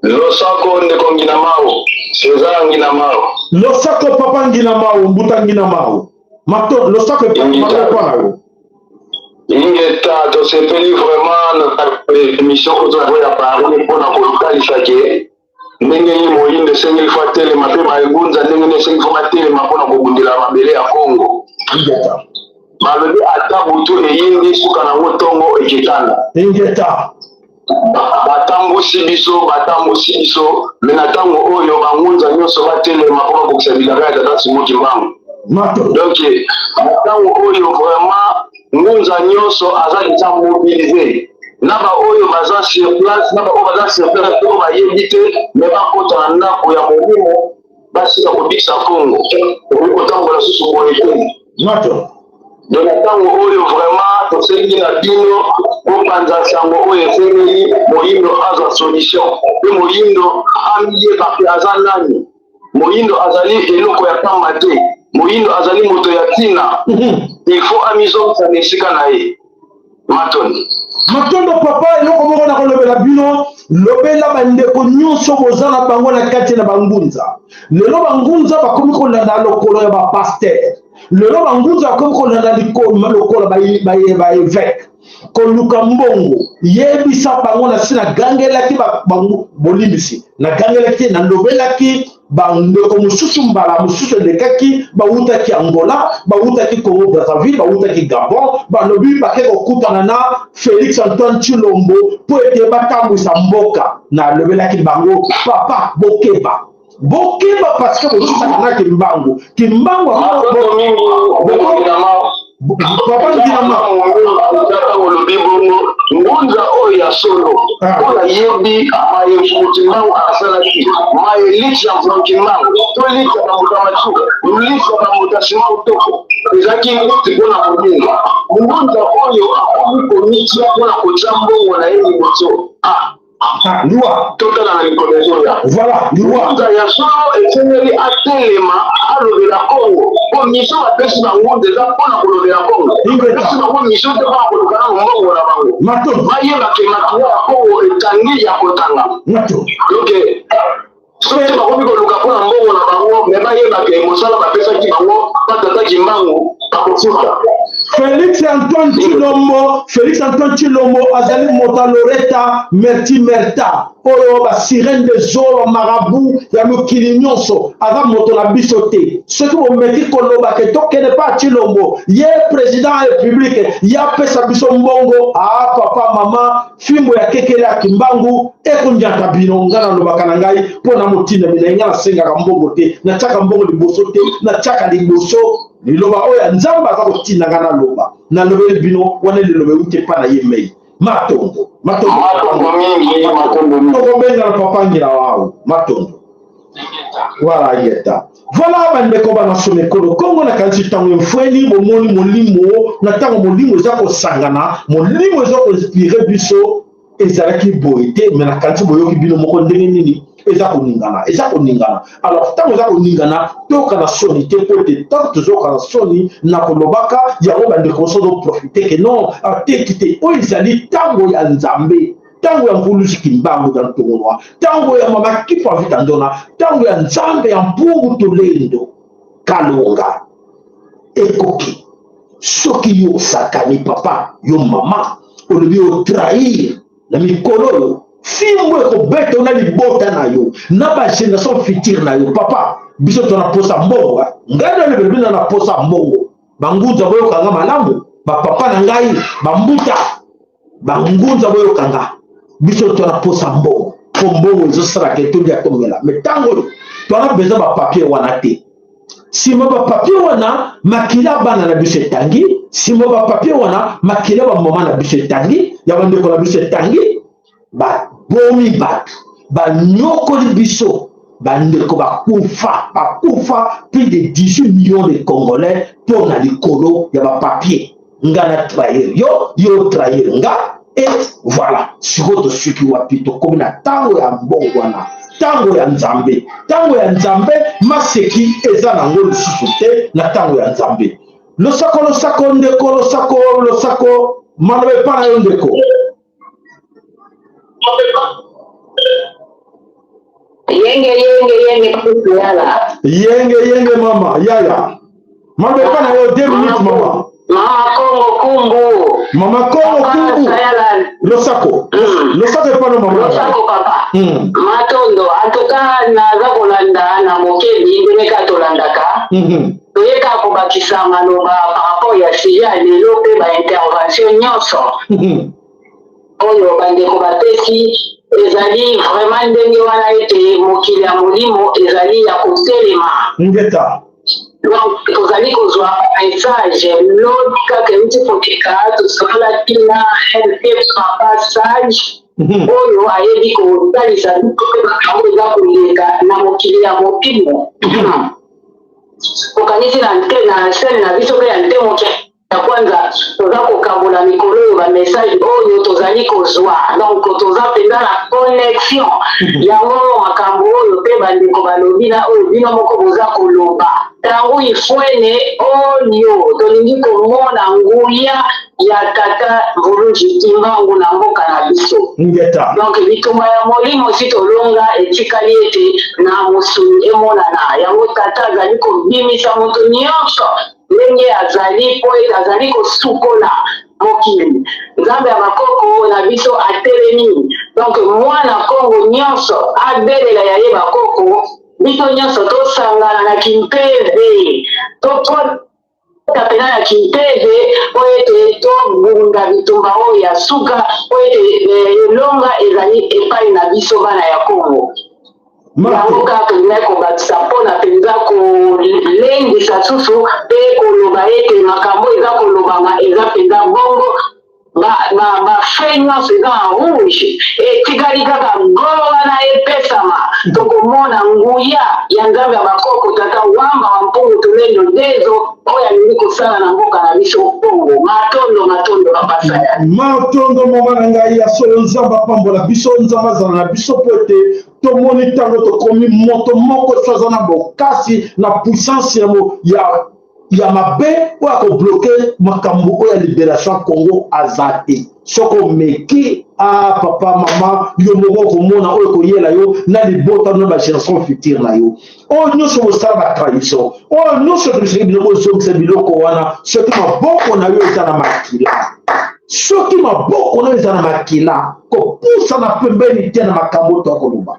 Lo sako ndeko ngina mao César ngina mao lo sako papa ngina mao mbuta ngina mao mato lo sako pa na yo ingeta to sepeli vraiment na émission ko za ya parole pona ko lokalisha ke ndenge ni moyinde sengeli fatele mape maegunza ndenge ne sengeli fatele mapona kobundila mabele ya Congo ingeta malobi ata butu eyindi suka na motongo ekitana ingeta batambusi biso mena tango oyo bangunza nyonso batele mapona kokisabila kaya tata simoki mbangu mato donc tango oyo vraiment ngunza nyonso azali ta mobiliser naba oyo baza sur place naba oyo baza sur place to bayebi te me bakota na ndako ya molimo basika kobikisa Congo okotambola susu boye te mato donc ntango oyo vraiment tosengi na bino kopanza sango oyo efengeli moyindo azwa solution pe moyindo amiyeba pe aza nani, moyindo azali eloko ya pamba te, moyindo azali moto ya tina il faut amizongisa na esika na ye matoni matondo papa eloko moko na kolobela bino lobela bandeko nyonso boza na bango na kati na bangunza. Lelo bangunza bakomi kolanda lokolo ya bapaster, lelo bangunza bakomi kolanda lokolo ba évêque koluka mbongo yebisa bango na sina gangelaki bango bolimbisi na gangelaki na lobelaki bandeko mosusu mbala mosusu elekaki bautaki Angola, bautaki Congo Brazzaville, bautaki Gabon, balobi bake kokutana na Félix Antoine Tshilombo po ete batambwisa mboka na lobelaki bango papa bokeba parce que bozosakana kimbangu papa ndinama olobi bongo ngunza oyo ya solo oyo ayebi mayefutimbangu asalaki mayelitya mfrontimbangu tolitya bamuta matsuka lulitya bamuta sima utoko ezalaki mpona kobinga ngunza oyo akomi komitya mpona kotya mbongo na ye liboso liwa totala na likolo ya voilà liwa ngunza ya solo esengeli atelema alobela Congo po mission bapesi bango deja mpona kolobela Congo bapesi bango mission te mpona koluka na mbongo na bango bayebake makiya ya Congo etangi ya kotanga donc soki bakomi koluka mpona mbongo na bango me bayebake mosala bapesaki bango batataki mbangu bakofuta Félix Antoine Tshilombo azali mota Loretta Merta oyo ba sirène de zolo marabout ya mokili nyonso aza moto na biso te soki bomeki koloba ke tokende pa Tshilombo ye président ya république ya pesa biso mbongo papa mama fimbo ya kekele ya kimbangu ekonjaka bino ngana lobaka na ngai mpona motina mina nga nasengaka mbongo te natiaka mbongo liboso te natiaka liboso liloba oyo nzambe aza kotindanga na loba na lobeli bino wana liloba ute pa na ye mei matondo tokobenga na papa ngira wao matondo wala yeta voilà bandeko bana somekolo Congo na kanisi ntango mfweni bomoni molimo na ntango molimo eza kosangana molimo eza koinspire biso ezalaki boye te me na kanisi boyoki bino moko ndenge nini eza koningana alors ntango eza koningana tokana soni te po ete ntango tozokana soni na kolobaka yango bandeko moso ozoprofite ke non ateki te oyo ezali ntango ya nzambe, ntango ya mvulusi kimbangu ya ntongolwa, ntango ya mama kifu avita ndona, ntango ya nzambe ya mpungu tolendo kalonga ekoki soki yo sakani papa yo mama olobi o trahir na mikolo yo fimbo ekobeta na libota na yo na ba génération future na yo papa biso tona posa mbongo ngana le bebina na posa mbongo bangunza boyo kanga malamu ba papa na ngai bambuta bangunza boyo kanga biso tona posa mbongo po mbongo zo sara ke to dia komela metango tona beza ba papier wana te sima ba papier wana makila bana na biso tangi sima ba papier wana makila ba mama na biso tangi ya bande ko na biso tangi ba bomi batu ba nyokoli biso bande ko ba kufa plus de 18 millions de Congolais pour na likolo ya ba papier ngana trahir yo trahir nga et voilà sikoto suki wapito komi na tango ya mbongo wana tango ya nzambe maseki eza nango lisusu te na tango ya nzambe losako ndeko losako malobe epa na yo ndeko yenge mama yaya malobe epa na yo 2 minutes mama Mama Kongo kumbu losako epano mama losako papa matondo atoka naza kolanda na mokebi ndenge katolandaka toyeka kobakisa maloba par rapport ya sija lelo mpe baintervention nyonso oyo bandeko bapesi ezali vraiment ndenge wana ete mokili ya molimo ezali ya kotelema ngeta donc tozali kozwa message lodi kaka euti kokeka tosololaki na rp passage oyo ayebi kotalisa biso mpe bakango eza koleka na mokili ya mokimo kokanisi na sene na biso mpe ya nte moke ya kwanza toza kokabola mikolo oyo bamessage oyo tozali kozwa donc toza mpenza na connexion yango makambo oyo mpe bandeko balobi na oyo bino moko boza koloba ntango ifwene oyo tolingi komona nguya ya tata Mbulunji Kimbangu na mboka na biso donc bitumba ya molimo si tolonga etikali ete na mosuni emonana yango tata azali kobimisa moto nyonso ndenge azali po ete azali kosukola mokili nzambe ya bakoko na biso atelemi donc mwana Kongo nyonso abelela ya ye bakoko biso nyonso tosangana na kimpeve topena na kimpeve po ete tobunda bitumba oyo ya suka po ete elonga ezali epai na biso bana ya Kongo yango kaka tolingai kobakisa mpona mpenza kolendisa susu mpe koloba ete makambo eza kolobama eza mpenza bongo bafe nyonso eza na rouge etikali kaka ngolo wana epesama tokomona nguya ya nzambe ya bakoko tata wamba wa mpongo tolendo dezo oyo alingi kosala na mboka na biso mpongo matondo bapasaya matondo mama na ngai ya solo nzambe apambola biso nzambe azala na biso po ete tomoni ntango tokomi moto moko so aza na bokasi na puissance ya mabe oyo akobloke makambo oyo ya libération Congo aza te soki omeki papa mama yo moko komona oyo koyela yo na libota na bagénération future na yo oyo nyonso bosala batradition oyo nyonso tobisoki bino bozongisa biloko wana soki maboko na yo eza na makila soki maboko na yo eza na makila kopusa na pembeni te na makambo to akoloba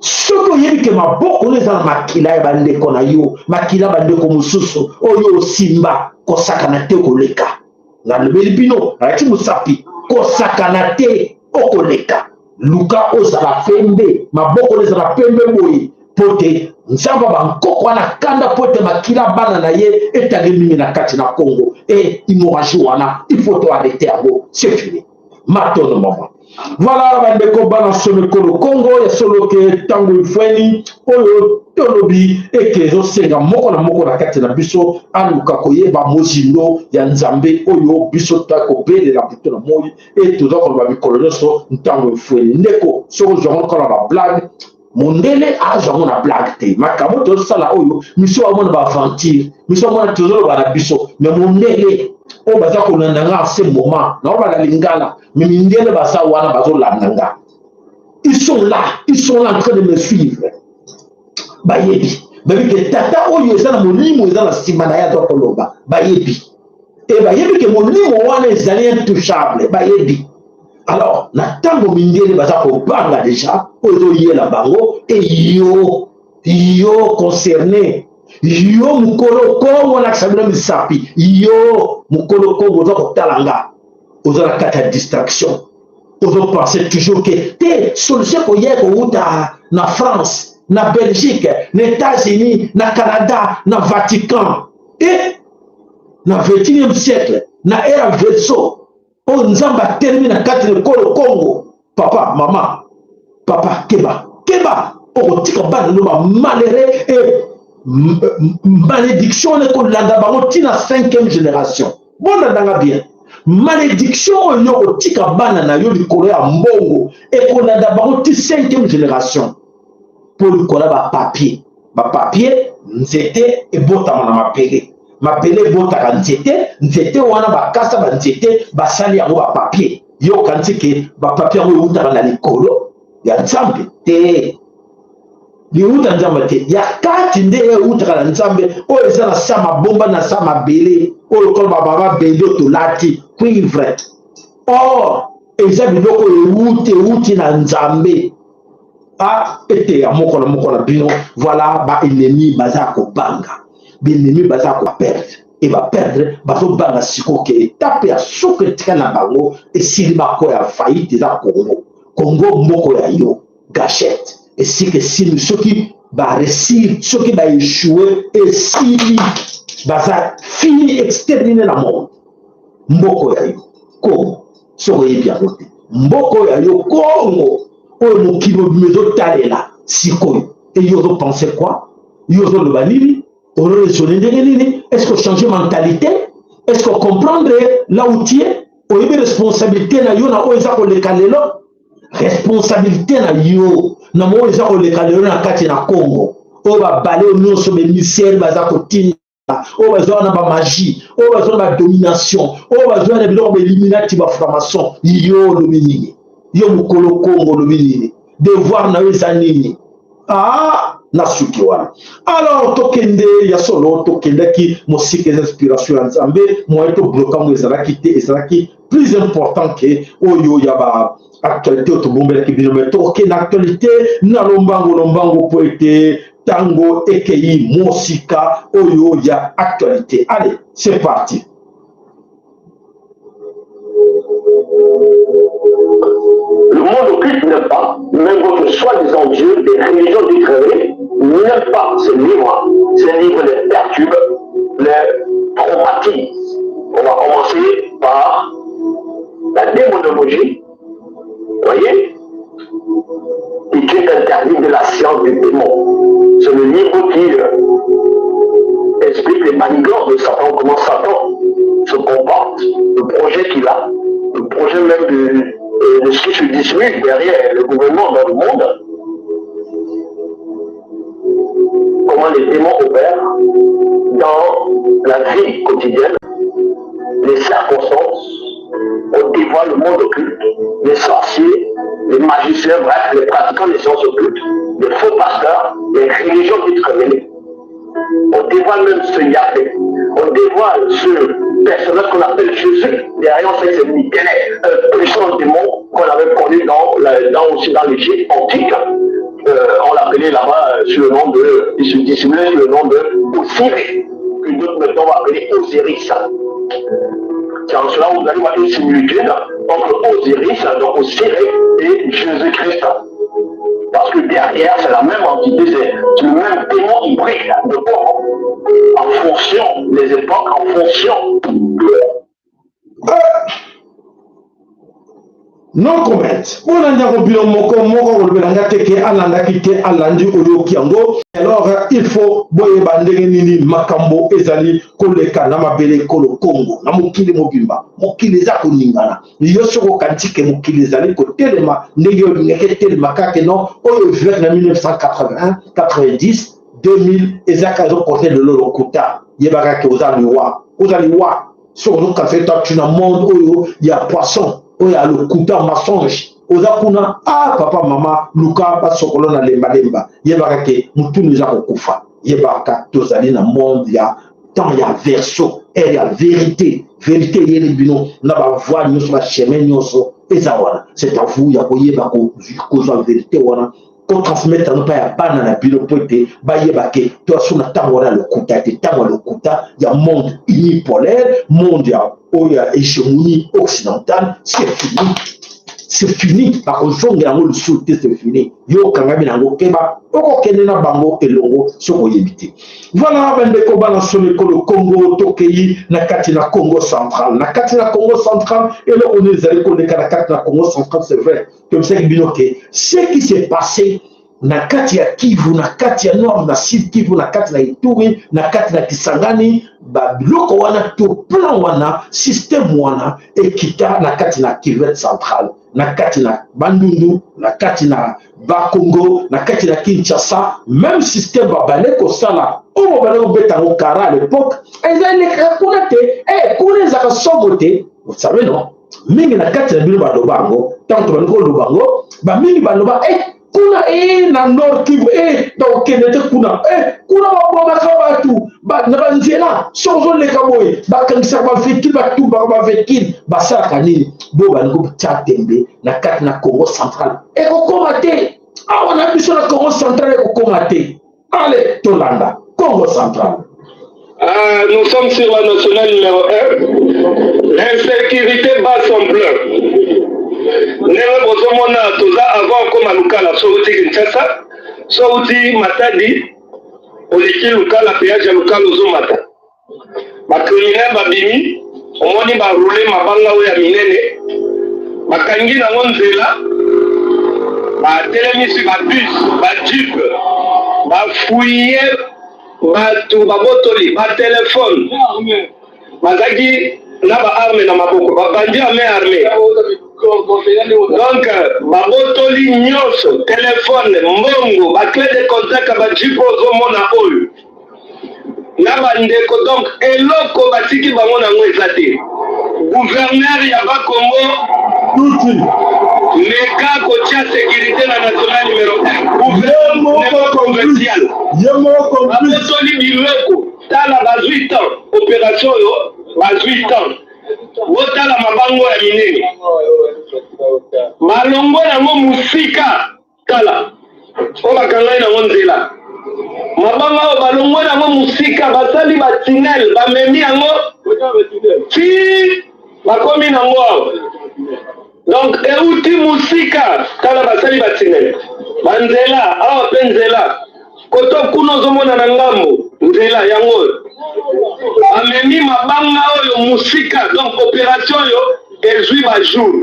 soki oyebi ke maboko oyo eza na makila ya bandeko na yo makila bandeko mosusu oyo osimba kosakana te koleka nalobeli bino alaki mosapi kosakana te okoleka luka ozala pembe maboko oyo ezala pembe boye po te nzambe bankoko wana kanda po ete makila bana na ye etangi mingi na kati na Congo e hémorragie wana ifo to arrete yango c'est fini matono mama voilà bandeko bana sonekolo Congo ya solo ke tango ifweni oyo tolobi eke ezosenga moko na moko na kati na biso aluka koyeba mozindo ya nzambe oyo biso takobelela buto na moi e toza koloba mikolo nyonso ntango ifweni ndeko soko ozwango kala bablague mondele azwango na blague te makambo tozosala oyo miso amona baaventure miso amona tozoloba na biso me mondele oyo baza kolanda nga ase moment na oyo balingala me mindele baza wana bazolanda nga ils sont là en train de me suivre bayebi bayebi ke tata oyo eza na molimo eza na nsima na ye aza koloba bayebi et bah yebi que molimo wana ezali intouchable bah yebi. Alors na tango mindele baza ko banga déjà ozo yela bango et yo concerné yo mukolo kongo na sabina misapi yo mukolo kongo ozo kotalanga ozo la kata distraction ozo penser toujours que te solution ko yeko uta na France na Belgique na États-Unis na Canada na Vatican et na 21e siècle na era verso o nzamba termine na kati le Congo papa maman papa keba o tika bana no malheureux et malédiction ne ko landa bango tina 5e génération bona danga bien malédiction yo tika bana na yo likolo ya mbongo et ko landa bango ti 5e génération pour likola ba papier nzete e botama na mapele botaka nzete wana bakasa ba nzete basali yango ba papier yo kanti ke ba papier yango utaka na likolo ya nzambe te liuta nzambe te ya kati nde utaka na nzambe oyo eza na sa mabomba na sa mabele oyo kola baba bende tolati cuivre or eza biloko euti na nzambe ete ya moko na bino voilà ba ennemi baza kobanga l'ennemi baza ko perdre et va perdre bazo banga siko ke étape ya soke tika na bango et silima ko ya faillite za Congo moko ya yo gâchette et si que si soki ba réussir soki ba échouer et si baza fini exterminer la monde mboko ya yo Congo soko bien côté mboko ya yo Congo o no kilo mezo talela siko et yo penser quoi yo le banini. Est-ce que changer mentalité? Est-ce que comprendre là où tu es? Ou une responsabilité na yo na oza ko le kalelo? Responsabilité na yo na mo oza ko le kalelo na kati na Congo. O ba balé o nyonso be misère baza ko tinda. O ba zo na ba magie, o ba zo na ba domination, o ba zo na biloko be eliminati ba formation. Yo lo minini. Yo mukolo Congo lo minini. Devoir na yo zanini. Nasuki wana. Alors tokende ya solo tokende ki musike inspiration ya Nzambe moi to bloquant mo ezalaki te ezalaki plus important que oyo ya ba actualité otobombela ki bino mais tokende actualité na lombango poete tango ekei musika oyo ya actualité. Allez, c'est parti. Le monde occulte n'est pas, même votre soi-disant Dieu, des religions déclarées, n'aime pas ce livre. Ces livres les perturbent, les traumatisent. On va commencer par la démonologie, voyez, qui est interdit de la science du démon. C'est le livre qui explique les manigances de Satan, comment Satan se comporte, le projet qu'il a, le projet même de ce qui se dissimule derrière le gouvernement dans le monde, comment les démons opèrent dans la vie quotidienne, les circonstances, on dévoile le monde occulte, les sorciers, les magiciens, bref, les pratiquants des sciences occultes, les faux pasteurs, les religions dites révélées. On dévoile même ce Yahvé, on dévoile ce personnage qu'on appelle Jésus, derrière ces ennemis, un puissant démon qu'on avait connu aussi dans l'Égypte antique. On l'appelait là-bas sur le nom de, il se dissimulait sur le nom de Osiris, que d'autres maintenant vont appeler Osiris. C'est en cela où vous allez voir une similitude entre Osiris, donc Osiris, et Jésus-Christ. Parce que derrière, c'est la même entité, c'est le même démon hybride de corps, en fonction des époques, en fonction non comment on a bilo moko olobelanga teke alanda kite alandi oyoki yango alors il faut boyeba ndenge nini makambo ezali koleka na mabele kolo Congo na mokili mobimba mokili eza koningana yo soko kantike mokili ezali kotelema ndenge olingeke telema kake non oyo vers na 1981 90 2000 ezaka zo côté de l'Olokuta yebaka ke ozali wa soko no kafeta tu na monde oyo ya poisson oya le kuta mensonge ozakuna papa mama luka basokolo na lemba yebaka ke mutu nous a kokufa yebaka tozali na monde ya temps ya verso il y a vérité il y a les bino na ba voix nous sur chemin nous c'est à vous ya koye ba ko la vérité wana ko transmettre no pa ya bana na bino pote ba yeba ke to suna tangora le kuta te tangora le kuta ya monde unipolaire monde ya oya hégémonie occidentale c'est fini par contre le souté c'est fini yo kangami nango keba oko kenena bango elongo soko yebite voilà bande ko bana sole ko le Congo tokei na kati na Congo central et là on est allé ko na kati na Congo central c'est vrai comme ça binoke ce qui s'est passé na kati ya Kivu na kati ya Nord na Sud Kivu na kati na Ituri na kati na Kisangani ba biloko wana to plan wana système wana ekita na kati na Kivu central na kati na Bandundu na kati na Bakongo na kati na Kinshasa même système babale ko sala o babale beta au Kara à l'époque ezali kuna te kuna za sobote vous savez non mingi na kati na bilo balobango tant que bango lobango ba mingi baloba kuna na Nord Kivu donc kenete kuna ba kabatu ba na banzela sozo le kaboy ba kangisa ba vekil ba tu ba vekil ba saka nini bo ba ngo tchatembe na kati na Congo central ko komate on a biso na Congo central ko komate allez Tolanda Congo central. Nous sommes sur la nationale numéro 1. L'insécurité bat son plein. Ndenge bozomona toza avant koma lukala souti Kinshasa souti Matadi oleki lukala péage ya lukala ozomata bakriminel babimi omoni barule mabanga oyo ya minene bakangi nango nzela batelemisi babus bajeep bafuye bato babotoli batelefone bazaki na baarme na maboko babandi ame arme donc babotoli nyonso telefone mbongo baclé de contact bajipo ozomona oyo na bandeko donc eloko batiki bango nango eza te gouverneur ya bakongo meka kotia sécurité na national numéro 1 gouverneur provincial babotoli biloko tala bazwi temps opération oyo bazwi temps botala mabango ya minene malongo yango musika tala o bakangai nango nzela mabanga oyo balongo yango musika basali batinel bamemi yango ti bakomi nango awa donc euti musika tala basali batinel banzela awa mpe nzela koto kuna ozomona na ngambo nzela yango oyo amemi mabanga oyo musika donc opération oyo ezwi bajour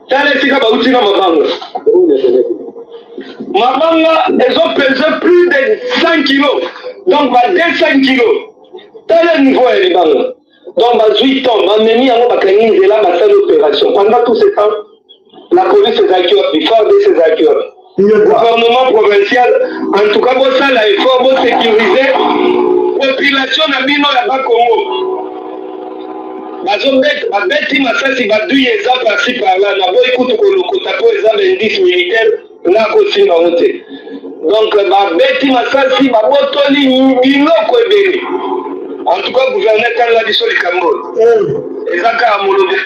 tala esika bauti na mabanga ezopese plus de 100 kilos donc ba 200 kilos tala niveau ya libanga donc bazwi temps bamemi yango bakangi nzela basali opération pendant tout ce temps la police ezalaki wapi FARDC ezalaki wapi gouvernement provincial en tout cas bosala effort bosécuriser population na bino ya bakongo babeti masasi baduyi eza parci parla na boyi kutu kolokota po eza baindice militaire nga kosinga ngo te donc babeti masasi babotoli biloko ebele en tout cas gouverneur tanga biso likambo eza kaka molobe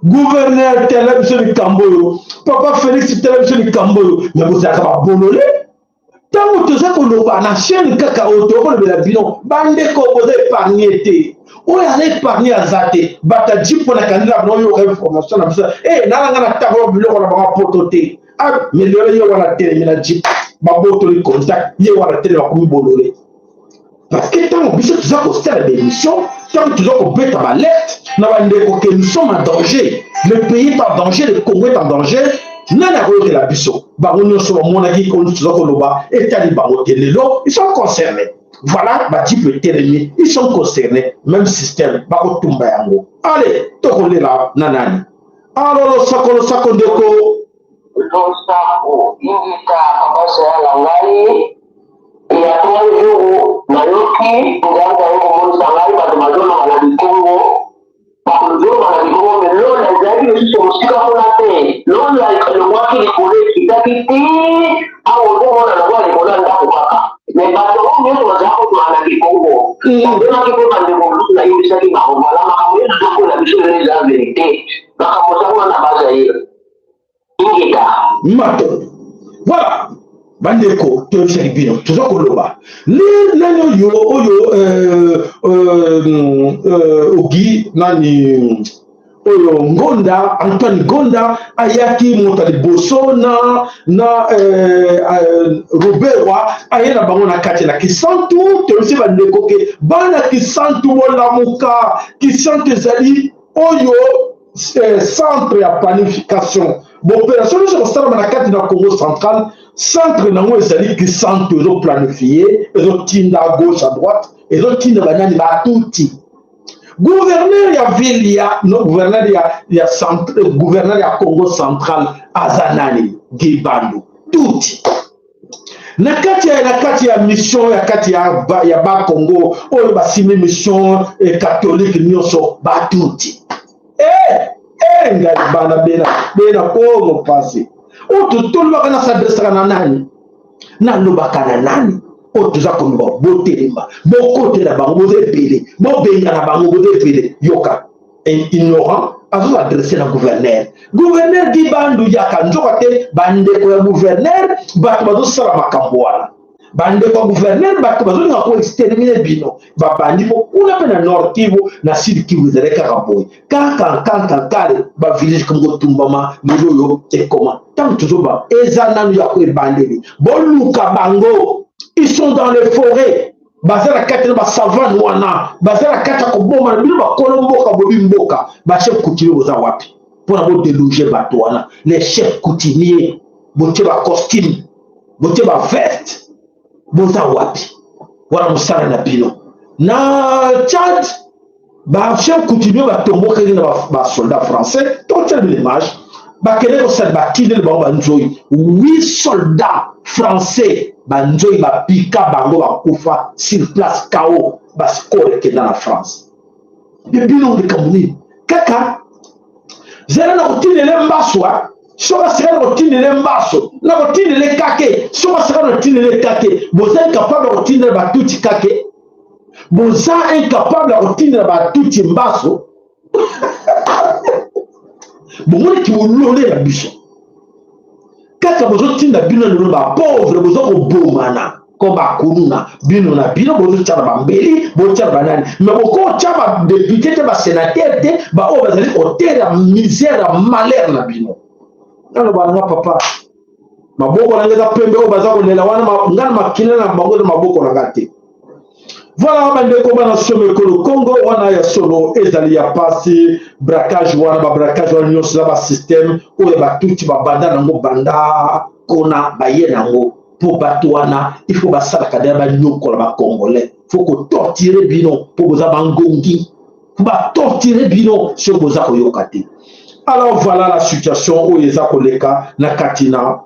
gouverneur tala biso likambo oyo papa Félix tala biso likambo oyo me bozalaka babolole ntango toza koloba na chaîne kaka oyo tokolobela bino bandeko boza épargne te oyo ala épargne aza te bata ji mpo na kandila bino oyoka information na biso nalanga na ntango biloko na bango poto te mais lelo ye wana telemi na ji babotoli contact ye wana tele bakomi bolole parce que ntango biso toza kosala bémission ntango toza kobeta balerte na bandeko ke nous sommes en danger le pays est en danger le Congo est en danger nani akoyokela biso bango nyonso bamonaki toza koloba etali bango te lelo ils sont concernés voilà badipe etelemi ils sont concernés même système bakotumba yango allez tokolela na nani alors sako ndeko losako ingika kabasa ya ngai ya konjo nayoki nganga yo monsa ngai bato mazona na bikongo bakozoma na bikongo mais lola ezalaki lisusu mosika mpona te lola elongwaki likolo ekitaki te awa ozomona na kwa likolo ya ndako kaka mais bato oyo nyonso bazala kotuna na du Congo. On a la vérité. Voilà. Bandeko, tu es bien, tu es là. Les Ogi, Nani, Ngonda, Antoine Gonda, Ayaki, Montali Bosso, na Robert Wa, Ayana Bangona Katela, qui sent tout, tu sais, Bandeko, Bana qui sent tout, Lamuka, qui sent tes alliés, Oyo, centre à planification. Bon, opération, je constate dans la carte du Congo central, centre nango ezali qui centre ezo planifié, ezo tinda à gauche à droite, ezo tinda banani ba touti. Gouverneur ya ville ya no gouverneur ya centre, gouverneur ya Congo central Azanani Gibandu touti. Nakati ya mission ya kati ya ba Congo oyo ba simi mission catholique nyonso ba touti. Ngali bana bena Congo passé. Tout le monde s'adresse à nani, na lobaka na nani, tuza komiba botelema, bokote na bango bozepele, bobenga na bango bozepele, yoka, ignorant, azo adresser na gouverneur. Gouverneur di bandu yaka njokote, bandeko ya gouverneur, bato bazo sala makambo wana. Bandeko ya gouverneur, bato bazo nga ko exterminer bino, babandi mo kuna pe na Nord Kivu, na Sud Kivu zereka kaboy. Kale, ba village comme Tumbama, Lolo, et comment. Tant toujours bas, Ezananu Yako et Bandeli, Boluka Bango, ils sont dans les forêts, Bazara Katana, ba savane wana, Bazara Katako Boma, Bilba Kolomboka, Bobimboka, ba chef coutumier aux Awapi, pour avoir déloger Batouana, les chefs coutumiers, Boté ba costume, Boté ba veste, Boza Wapi, voilà Moussara Nabino. Na Tchad, ba chef coutumier ba tomboka ba soldat français, tout c'est l'image. Bakele osal bakile le bango banjoyi 8 soldats français banjoyi ba pika bango ba kufa sur place KO ba score ke dans la France. Bibino de Kamuni kaka zela na kotine le mbaswa soka sera kotine le mbaso na kotine le kake soka sera kotine le kake boza incapable de kotine ba tuti kake boza incapable de kotine ba tuti mbaso. Bon, qui vous l'olé la biche. Quand vous avez tinda bino le ba pauvre, vous avez bomana, comme ba kununa, bino na bino, vous avez tchaba mbeli, vous avez tchaba banani. Mais vous avez tchaba député, tchaba sénateur, ba oh, vous avez ôté la misère, la malheur na bino. Alors, bah, papa, ma boko na ngeza pembe, oh, baza ko lela wana, ngana makina na bango na maboko na gate. Voilà, bandeko bana somme ko le Congo wana ya solo ezali ya pasi braquage wana ba braquage wana nyonso na ba système oyo ba tuti ba banda nango banda kona ba ye nango po bato wana il faut ba sala kadera ba nyokola ba congolais faut ko torturer bino po boza bangongi ba torturer bino so boza ko yokate. Alors voilà la situation oyo eza koleka na katina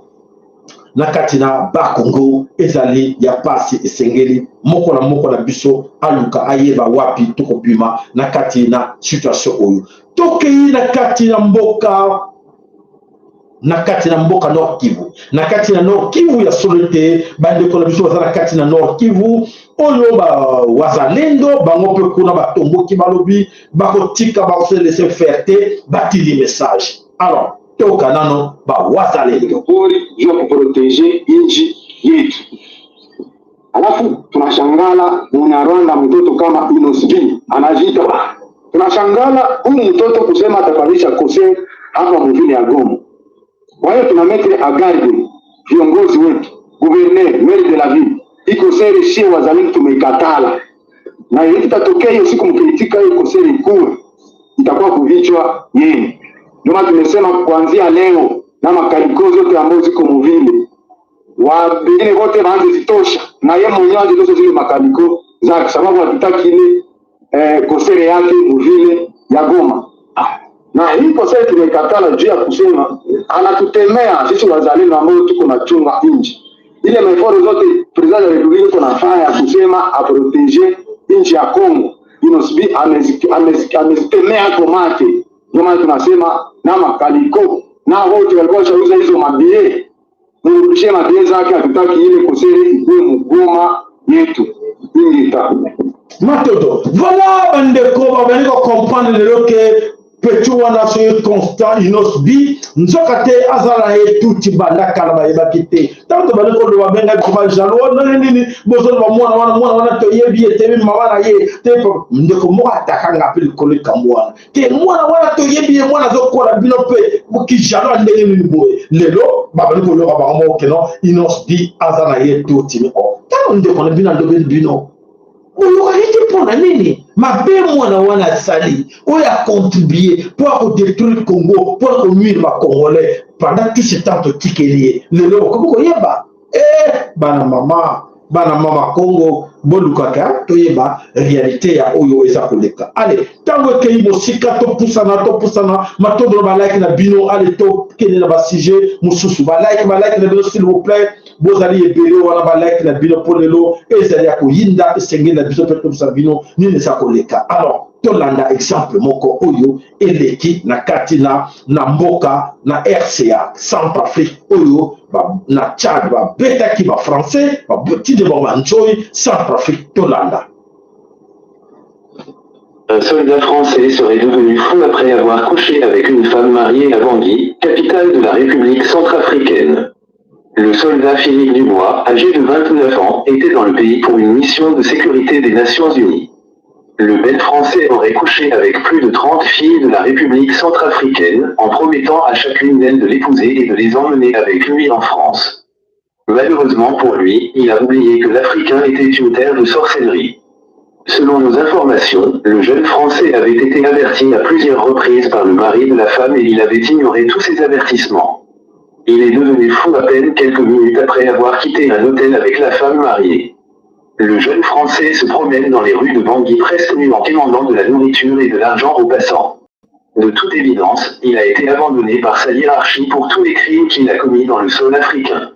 ba Congo ezali ya pasi esengeli moko na biso aluka ayeba wapi toko bima na katina situation oyo tokei na katina mboka Nord Kivu na katina Nord Kivu ya solete bandeko na biso baza na katina Nord Kivu oyo ba wazalendo bango pe kuna batomboki balobi bakotika bakose laisser faire te batili message. Alors toka nano ba wazalendo pori juu ya kuproteje nchi yetu. Alafu tunashangala Munyarwanda mtoto kama Inosbi anajita. Tunashangala huyu mtoto kusema atabadilisha kose hapa mvile ya Goma. Kwa hiyo tunametre agarde viongozi wetu, gouverneur, maire de la ville. Iko seri shie wazalendo tumeikatala. Na hiyo itatokea hiyo siku mkiitika hiyo koseri kuwe itakuwa kuvichwa yenu. Ndio tumesema kuanzia leo na makariko zote ambazo ziko mvile wengine wote waanze zitosha na yeye mwenyewe azitosha zile makariko zake, sababu hatutaki ile kosere yake mvile ya Goma. Na hii kosere tumekatala juu ya kusema anatutemea sisi wazalendo ambao tuko na chunga nchi. Ile meforo zote president wa republika tunafanya ya kusema aproteger nchi ya Kongo. Inosbi amezitemea komate. Ndio maana tunasema na makaliko na wote walikuwa shauza hizo mabie mrudishie mabie zake, hatutaki ile kosere ikuwe mgoma yetu. Matoto. Voilà, bandeko, on va comprendre que petit wana sur constant inosbi nzokate azala e tuti banda kalaba yebakite tanto bandeko do babenga kuba jalo nini bozo ba mwana to yebi etemi mawala ye te ndeko mo ataka ngapeli kole kamwana te mwana to yebi mwana zokola bino pe buki jalo ndenge nini boye lelo babandeko lo ba mo keno inosbi azala e tuti mi o tanto ndeko na bino ndo bino oyokalite mpona nini mabe mwana wana sali oyo a contribué pour détruire le Congo pour nuire ma Congolais pendant tout ce temps totikeli ye lelo okoki koyeba bana mama Congo bolukaka toyeba réalité ya oyo eza koleka ale ntango ekei mosika topusana matondo balike na bino ale tokende na basujet mosusu balike na bino s'il vous plaît bozali ebele wana balike na bino mpo lelo ezali ya koyinda esengeli na biso mpe tobusa bino nini eza koleka alors tolanda exemple moko oyo eleki na kati na mboka na RCA Centrafrique oyo na Tchad babetaki bafrançais babotide babanzoi Centrafrique tolanda. Un soldat français serait devenu fou après avoir couché avec une femme mariée à Bangui, capitale de la République centrafricaine. Le soldat Philippe Dubois, âgé de 29 ans, était dans le pays pour une mission de sécurité des Nations Unies. Le bel français aurait couché avec plus de 30 filles de la République centrafricaine, en promettant à chacune d'elles de l'épouser et de les emmener avec lui en France. Malheureusement pour lui, il a oublié que l'Africain était une terre de sorcellerie. Selon nos informations, le jeune Français avait été averti à plusieurs reprises par le mari de la femme et il avait ignoré tous ces avertissements. Il est devenu fou à peine quelques minutes après avoir quitté un hôtel avec la femme mariée. Le jeune Français se promène dans les rues de Bangui presque nu en demandant de la nourriture et de l'argent aux passants. De toute évidence, il a été abandonné par sa hiérarchie pour tous les crimes qu'il a commis dans le sol africain.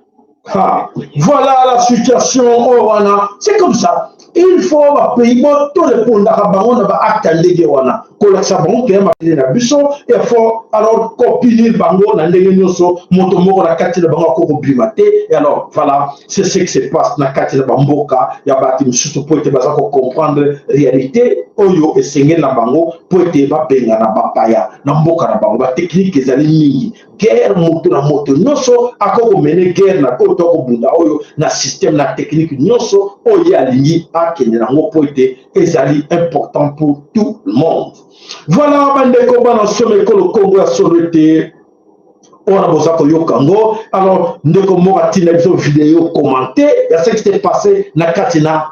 Voilà la situation au Rwanda. C'est comme ça. Il faut payer tout le monde à attendre wana kola sabon ke ma na biso et faut alors copiner bango na ndenge nyoso moto moko na kati na bango ko bimate et alors voilà c'est ce qui se passe na kati na bamboka ya bati msusu po ete baza ko comprendre réalité oyo esengeli na bango po ete ba benga na bapaya na mboka na bango ba technique ezali mingi guerre moto na moto nyoso akoko mene guerre na ko to ko bunda oyo na système na technique nyoso oyo alingi akende na ngo po ete ezali important pour tout le monde. Voilà, bandeko bana somme ko le Congo a sorti on a besoin ko yokango alors ndeko mo atina biso vidéo commenter ya ce qui s'est passé na katina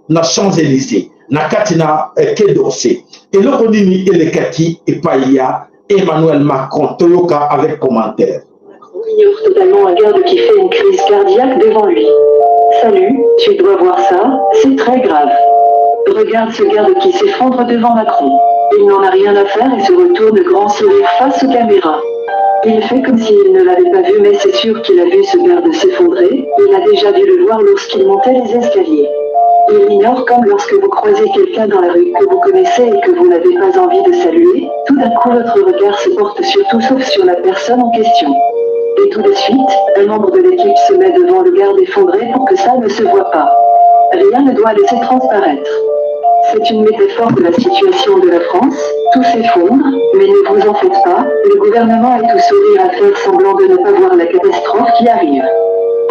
na Champs-Élysées na katina Quai d'Orsay et le rodini elekaki et paia Emmanuel Macron toyoka avec commentaire. Macron ignore totalement un garde qui fait une crise cardiaque devant lui. Salut, tu dois voir ça, c'est très grave. Regarde ce garde qui s'effondre devant Macron. Il n'en a rien à faire et se retourne grand sourire face aux caméras. Il fait comme s'il ne l'avait pas vu, mais c'est sûr qu'il a vu ce garde s'effondrer. Il a déjà dû le voir lorsqu'il montait les escaliers. Il ignore comme lorsque vous croisez quelqu'un dans la rue que vous connaissez et que vous n'avez pas envie de saluer, tout d'un coup votre regard se porte sur tout sauf sur la personne en question. Et tout de suite, un membre de l'équipe se met devant le garde effondré pour que ça ne se voit pas. Rien ne doit laisser transparaître. C'est une métaphore de la situation de la France, tout s'effondre, mais ne vous en faites pas, le gouvernement est tout sourire à faire semblant de ne pas voir la catastrophe qui arrive.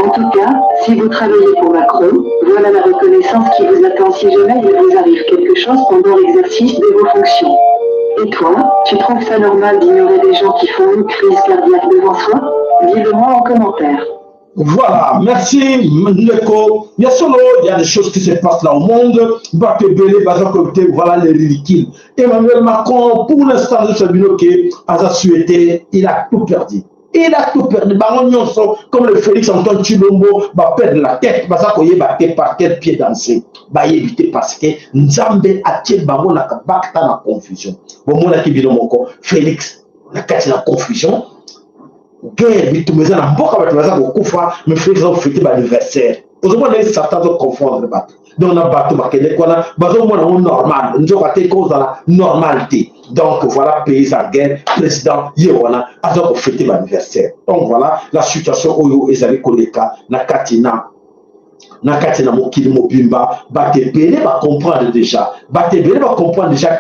En tout cas, si vous travaillez pour Macron, voilà la reconnaissance qui vous attend si jamais il vous arrive quelque chose pendant l'exercice de vos fonctions. Et toi, tu trouves ça normal d'ignorer des gens qui font une crise cardiaque devant soi? Dis-le-moi en commentaire. Voilà, merci Ndeko. Il y a des choses qui se passent là au monde. Voilà les ridicules. Emmanuel Macron, pour l'instant, je sais a souhaité, il a tout perdu. Il a tout perdu. Comme le Félix Antoine Chilombo va perdre la tête, va battre par tête, pied dansé. Va éviter parce que Nzambe a tiré Bango na bakta na confusion. Bon, moi, qui dit Félix, la carte la confusion. Guerre, bitumeza na mboka batumaza kokufa, mais Félix a fêté l'anniversaire. Aujourd'hui, on est Satan de confondre le bateau. Donc, on a battu Bakele, on a battu normal. Nous avons été cause dans la normalité. Donc, voilà, pays en guerre, président Yewana, a fêté l'anniversaire. Donc, voilà la situation où ils avaient collé na Katina nakati na mokili mobimba batebele ba comprendre déjà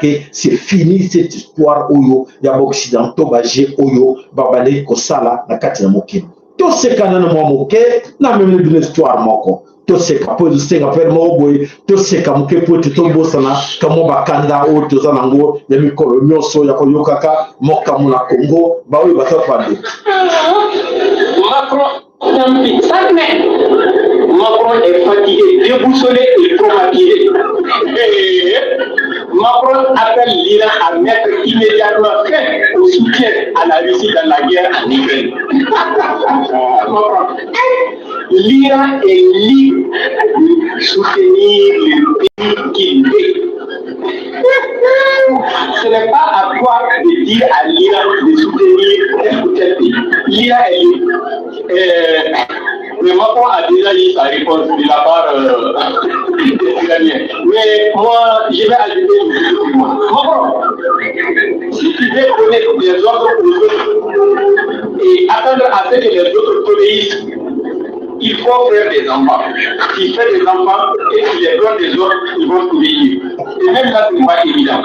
que c'est fini cette histoire oyo ya occidentaux baje oyo babale kosala nakati na mokili tosekana na mwa moke na même une histoire moko toseka po tosenga pere moko boye toseka moke po tobosana kamo bakanda oyo toza nango ya mikolo nyonso ya koyokaka mokamu na Congo baoyo batapade Macron est fatigué, déboussolé et traumatisé. Macron appelle l'Iran à mettre immédiatement fin au soutien à la Russie dans la guerre en Ukraine. L'Iran est libre de soutenir le pays qu'il veut. Ce n'est pas à toi de dire à l'Iran de soutenir tel ou tel pays. L'Iran est libre. Mais Macron a déjà eu sa réponse de la part des Iraniens. Mais moi, je vais ajouter une chose. Macron, si tu veux donner des ordres aux autres et attendre à ce que les autres obéissent, il faut faire des enfants. Tu fais des enfants et tu les donnes des ordres, ils vont obéir. Et même là, ce n'est pas évident.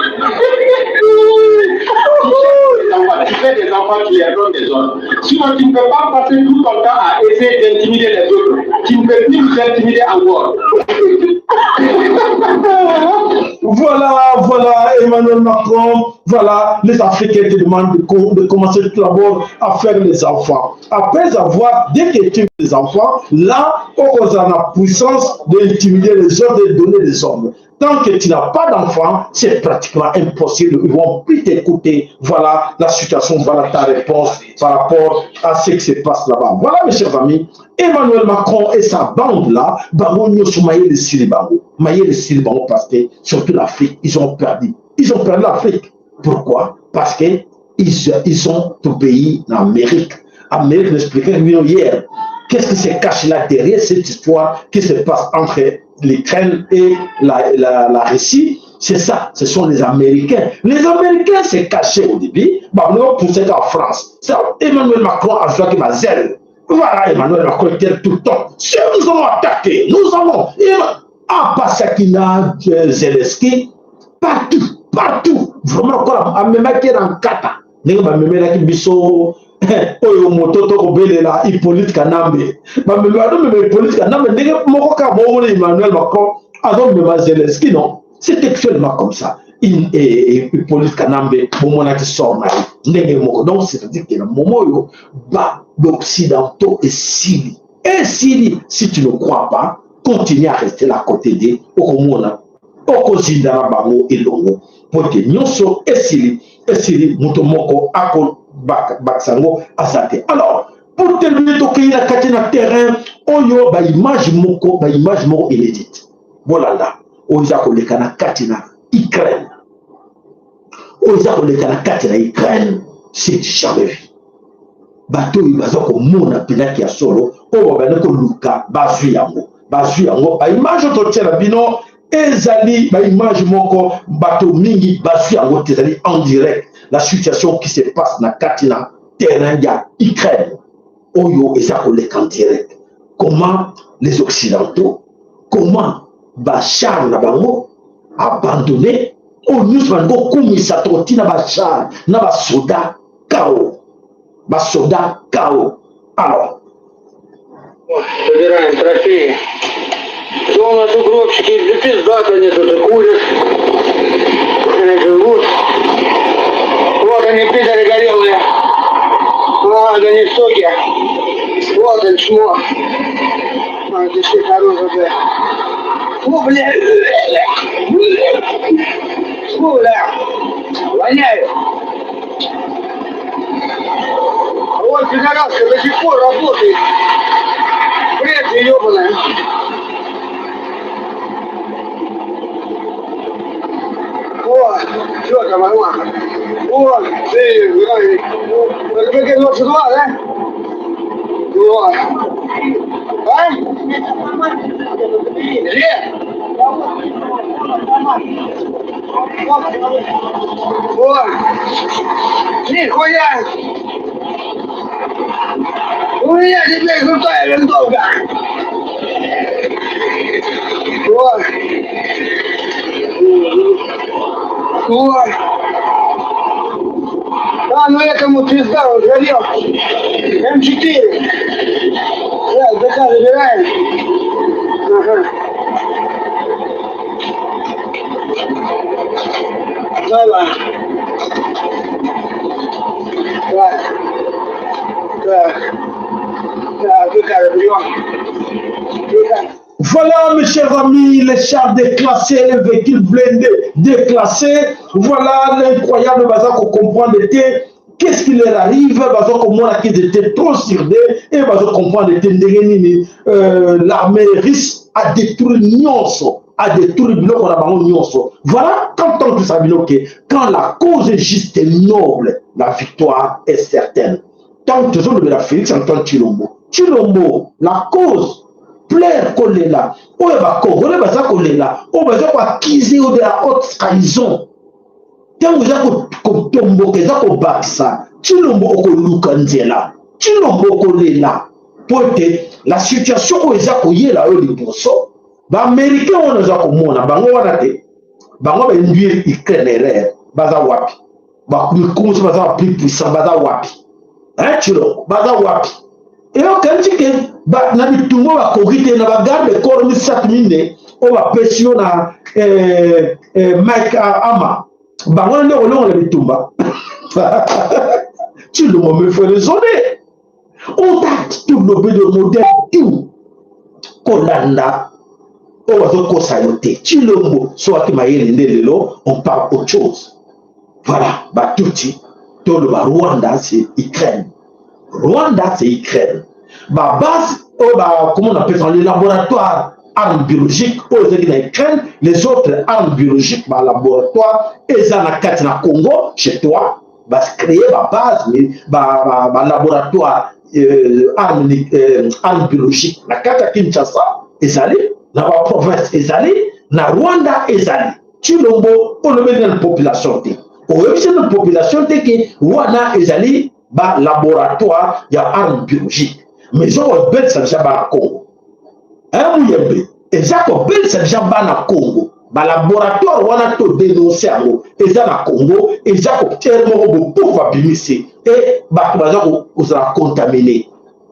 Tu fais des enfants, tu les donnes des ordres. Sinon, tu ne peux pas passer tout ton temps à essayer d'intimider les autres. Tu ne peux plus nous intimider encore. Voilà Emmanuel Macron, voilà les Africains te demandent de commencer tout d'abord à faire les enfants. Après avoir, dès que tu fais les enfants, là, on a la puissance d'intimider les autres et de donner les hommes. Tant que tu n'as pas d'enfants, c'est pratiquement impossible. Ils ne vont plus t'écouter. Voilà la situation, voilà ta réponse par rapport à ce qui se passe là-bas. Voilà, mes chers amis, Emmanuel Macron et sa bande-là, parce que surtout l'Afrique, ils ont perdu. Ils ont perdu l'Afrique. Pourquoi? Parce qu'ils ont obéi en Amérique. Amérique m'expliquait hier. Qu'est-ce qui se cache là derrière cette histoire qui se passe entre l'Ukraine et la Russie? C'est ça, ce sont les Américains. Les Américains s'est caché au début, nous poussé en France. Emmanuel Macron a joué avec ma zèle. Voilà, Emmanuel Macron était tout le temps. Si nous allons attaquer, nous allons. Passakina, Zelensky, partout. Vraiment, même qui est en Kata. Même qui biso. Oyo mototo kobelela Hippolyte Kanambe Hippolyte Kanambe ndenge moko ka bomona Emmanuel Macron azomema Zelensky non c'est actuellement comme ça Hippolyte Kanambe bomona qui sort na ndenge moko donc c'est-à-dire que le moment oyo l'occidentaux et Syrie si tu ne crois pas continue à rester là à côté de okomona okozindana bango elongo pote nyonso et Syrie muto moko ako Baksango Azate. Alors, pour te lui toquer la catena terrain, oyo ba image moko inédite. Voilà là. Oza koleka na catena Ukraine. C'est jamais vu. Bato ibazako mona pinaki ya solo, o ba ko luka bazu yango. Ba image to tela bino ezali ba image moko bato mingi bazu yango tezali en direct. La situation qui se passe dans Katina, terrain ya Ukraine, Oyo et Zakolek en direct. Comment les Occidentaux, comment Bachar Nabango abandonné, au nous bango kumisa toti na Bachar, na basoda KO. Alors. Собираем трофеи. Что у нас угробщики для пиздата они тут курят. Они живут. Вот они, пидоры горелые. Вот они, суки. Вот он, чмо. Вот ты хороший, бля. Фу, бля. Фу, бля. Воняю. Вот пидораска до сих пор работает. Бред ебаная. Вот, что там, нормально. Вот, ты, РБГ 22, да? Вот. А? Где? Вот. Нихуя! У меня теперь крутая винтовка! Ah, ну я кому-то издал, говорил. М4. Да, ДК забираем. Ага. Давай. Так. Так. Так, ДК заберем. Voilà, mes chers amis, les chars déclassés, les véhicules blindés déclassés. Voilà l'incroyable bazar qu'on comprend était. Qu'est-ce qui leur arrive? Bazar qu'on voit qu'ils étaient trop surdés et bazar comprend était l'armée risque à détruire Nyonso, à détruire Biloko na bango Nyonso. Voilà, quand on peut savoir que quand la cause est juste et noble, la victoire est certaine. Tant que nous la Félix Antoine Tshilombo. Tshilombo, la cause. Plaire kolela, oyo ba Congolais baza kolela, oyo baza ko accuser de la haute trahison. Tango za ko tomboka za ko bakisa, Tshilombo okoluka nzela, Tshilombo kolela. Pote la situation oyo za koyela oyo liboso, ba américain wana za komona bango wana te. Bango ba induire Ukraine baza wapi? Ba kumu baza plus puissant baza wapi? Hein Tshilombo baza wapi? Et quand tu dis que na bitumbo ba kogite na ba garde corps mi satmine o ba pression na Mike Ama ba ngone olongo na bitumba tu le me fait raisonner on t'a tout le de modèle tout kolanda o ba zo kosayote tu le mot soit qui maïle ndelelo on parle autre chose voilà ba touti to le Rwanda c'est Ukraine. Rwanda, c'est Ukraine. Ma base, comment on appelle ça, les laboratoires armes biologiques, Ukraine, les autres armes biologiques, ma laboratoire, et ça, na Congo, chez toi, va créer ma base, ma laboratoire armes biologiques, na Kata Kinshasa, ezali, na ma province, ezali, na Rwanda, ezali. Tshilombo, on le met dans la population. On le met dans la population, que Rwanda, ezali, ba laboratoire ya armes biologiques mais on bel ça déjà ba Congo hein muyembe eza ko bel ça déjà ba na Congo ba laboratoire wana to dénoncer ngo eza na Congo eza ko termo bo pour va bimisi et ba baza ko za contaminer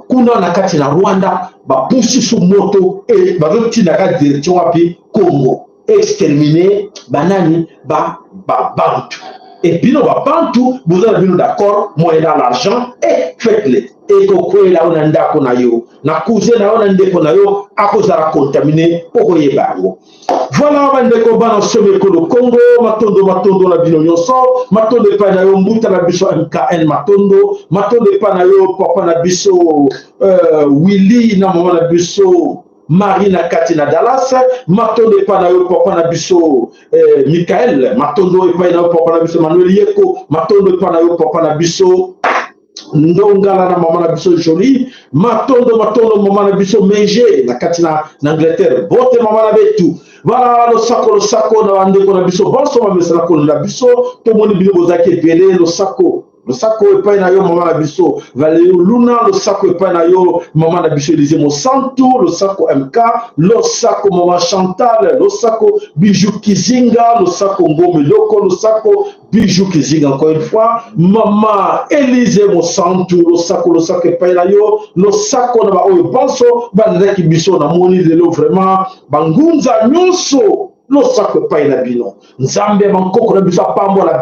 kuna na kati na Rwanda ba pushi su moto et ba roti na ka direction wapi Congo exterminer banani ba bantu. Et puis, nous va pas tout, vous avez vu d'accord, moi dans l'argent, et faites-le. Et que là on a un d'accord na yo, na cousin na on a un d'accord na yo, à cause de la contaminée, pour que bango. Voilà, on va dire dans ce le Congo, matondo la bino nyonso, matondo pa na yo mbuta na biso MKN matondo pa na yo papa na biso Willy na mama na biso Marina Katina Dallas, matondo epa na yo papa na biso Michael, matondo epa na yo papa na biso Manuel Yeko, matondo epa na yo papa na biso Ndongala na mama na biso Jolie, matondo mama na biso Meje na Katina na Angleterre, bote mama na betu. Voilà le sako na bandeko na biso, bonso ma mesala ko na biso, to moni bino bozaki ebele le sako epai na yo mama na biso Valéo Luna, le sako epai na yo mama na biso Elise Mosantu, le sako MK, le sako mama Chantal, le sako Bijou Kizinga, le sako Ngome Loko, le sako Bijou Kizinga encore une fois, mama Elise Mosantu, le sako epai na yo, le sako na ba oyo bonso bandaki biso na moni lelo vraiment bangunza nyonso lo sako epai na bino nzambe bankoko na biso apambola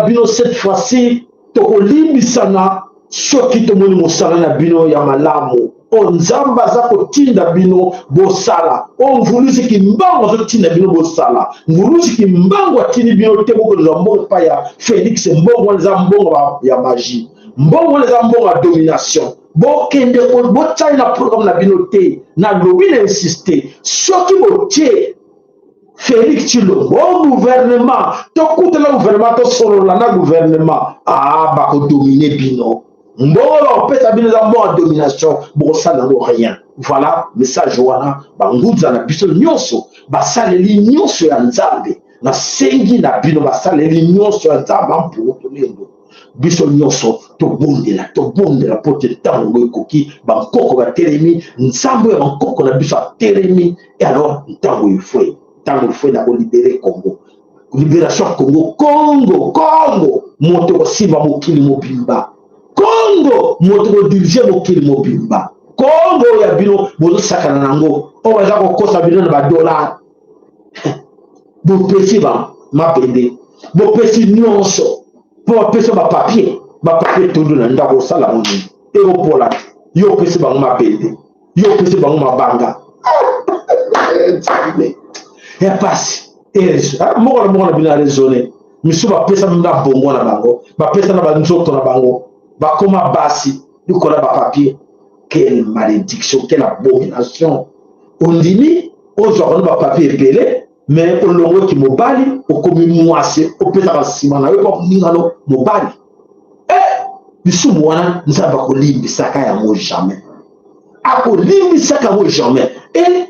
bino cette fois-ci tokolimbisana soki tomoni mosala na bino ya malamu o nzambe aza kotinda bino bosala o mvulusi kimbango azotinda bino bosala mvulusi kimbango atindi bino te bokozwa mbongo epai ya Félix mbongo wana eza mbongo ya magie mbongo wana eza mbongo ya domination bokende botai na programme na bino te na lobi na insiste soki botie Félix Tshilombo, gouvernement, tout le gouvernement, tout solo na gouvernement, bako dominer bino. Mbolo, pesa bino za mbo domination, boko sala no rien. Voilà, message wana, banguza na biso nyonso, basaleli nyonso ya nzambe, na sengi na bino basaleli nyonso ya nzambe mpoko tolendo. biso nyonso tobondela po te ntango ekoki bankoko batelemi nzambe ya bankoko na biso atelemi et alors ntango ifue na kolibere Congo libération Congo moto kosimba mokili mobimba Congo moto kodirige mokili mobimba Congo ya bino bozosakana nango oyo baza kokosa bino na $, bopesi mabende bopesi nyonso mpo bapesi bapapier tondo na ndako osala monini ekopola yo opesi bango mabende yo opesi bango mabanga ya pasi moko na bino araisonne misu bapesa na bongo na bango bapesa na banzoto na bango bakoma basi likola bapapier. Quelle malédiction, quelle abomination. On dit, on doit avoir papier belé, mais on l'a qui mobali, au commun moissé, au pétard simana, au commun mobali. Eh, bisou moana, nous avons pas limbi saka ya mo jamais. A limbi saka mo jamais. Et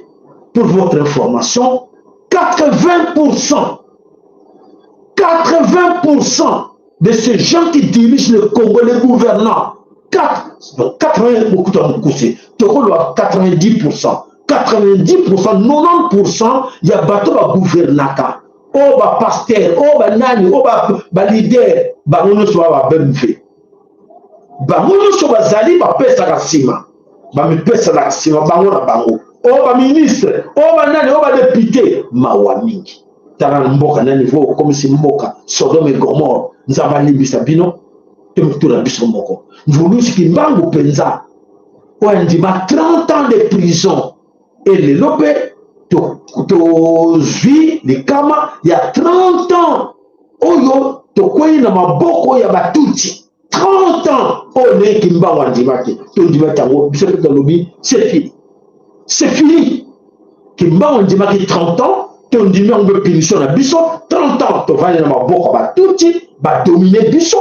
pour votre information, 80% de ces gens qui dirigent le Congo, les gouvernants, 90%, 90%, il y a bateau à gouvernaka, oh ba pasteur, oh ba nani, oh ba leader, ba mono so ba benfe. Ba mono so ba zali ba pesa ka sima. Ba mi pesa la sima ba ngona bango. Oh ba ministre, oh ba nani, oh ba député, mawa mingi. Tara mboka na niveau comme si mboka Sodome et Gomorrhe, nzaba libisa bino. Vous qui mbangu penza ondima 30 ans de prison et le lope to zwi les kama il y a 30 ans oyo to kwei na maboko ya batuti 30 ans o ne ki mbangu ondima ki to ndima tango biso to lobi c'est fini ki mbangu ondima ki 30 ans to ndima ngbe punition na biso 30 ans to vanya na maboko batuti ba dominer biso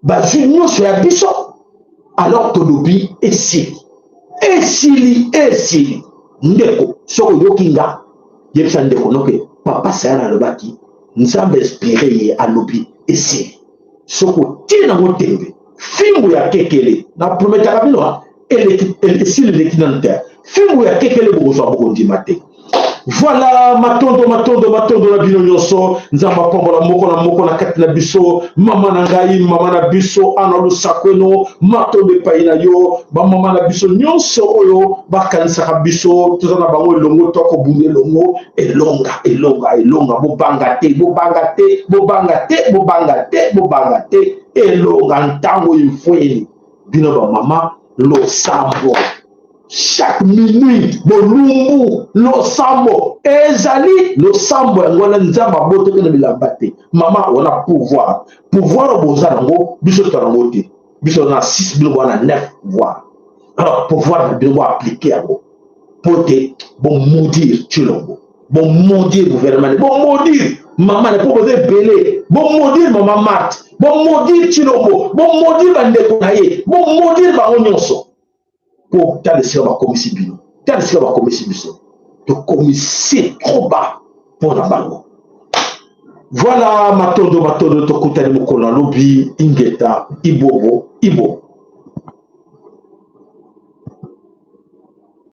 bazunyo sur la biso alors que l'obi esili ndeko soko yokinga yebisa ndeko noke papa sayana lobaki nzambe inspiré ye alobi esili soko tina motembe fimbu ya kekele na prometaka bino esili lekinante fimbu ya kekele bozwa bokondima te. Voilà, matondo na bino nyonso nzamba pombola moko na kati na biso mama na ngai mama na biso ana lusakweno matondo epai na yo ba mama na biso nyonso oyo bakanisaka biso tozana bango elongo tokobunda elongo elonga bobanga te elonga ntango ifweni bino ba mama losambo. Chaque minute, bolumbu, losambo, ezali, losambo, ngwana nzamba bote kene bilambate. Maman, on a pouvoir. Pouvoir au bozango, biso tarangote. Biso na 6, biso na 9 pouvoir. Alors, pouvoir, biso appliquer à vous. Pote, bon maudire, chilongo. Bon maudire, gouvernement. Bon maudire, maman, ne peut pas belé. Bon maudire, maman Marthe. Bon maudire, chilongo. Bon maudire, bandekonaye. Bon maudire, baonyonso. Pour t'aller ma commission bino, t'aller ma commission biso, de commisser trop bas pour la bango. Voilà matondo to kutani mokolo lobi ingeta ibobo ibo.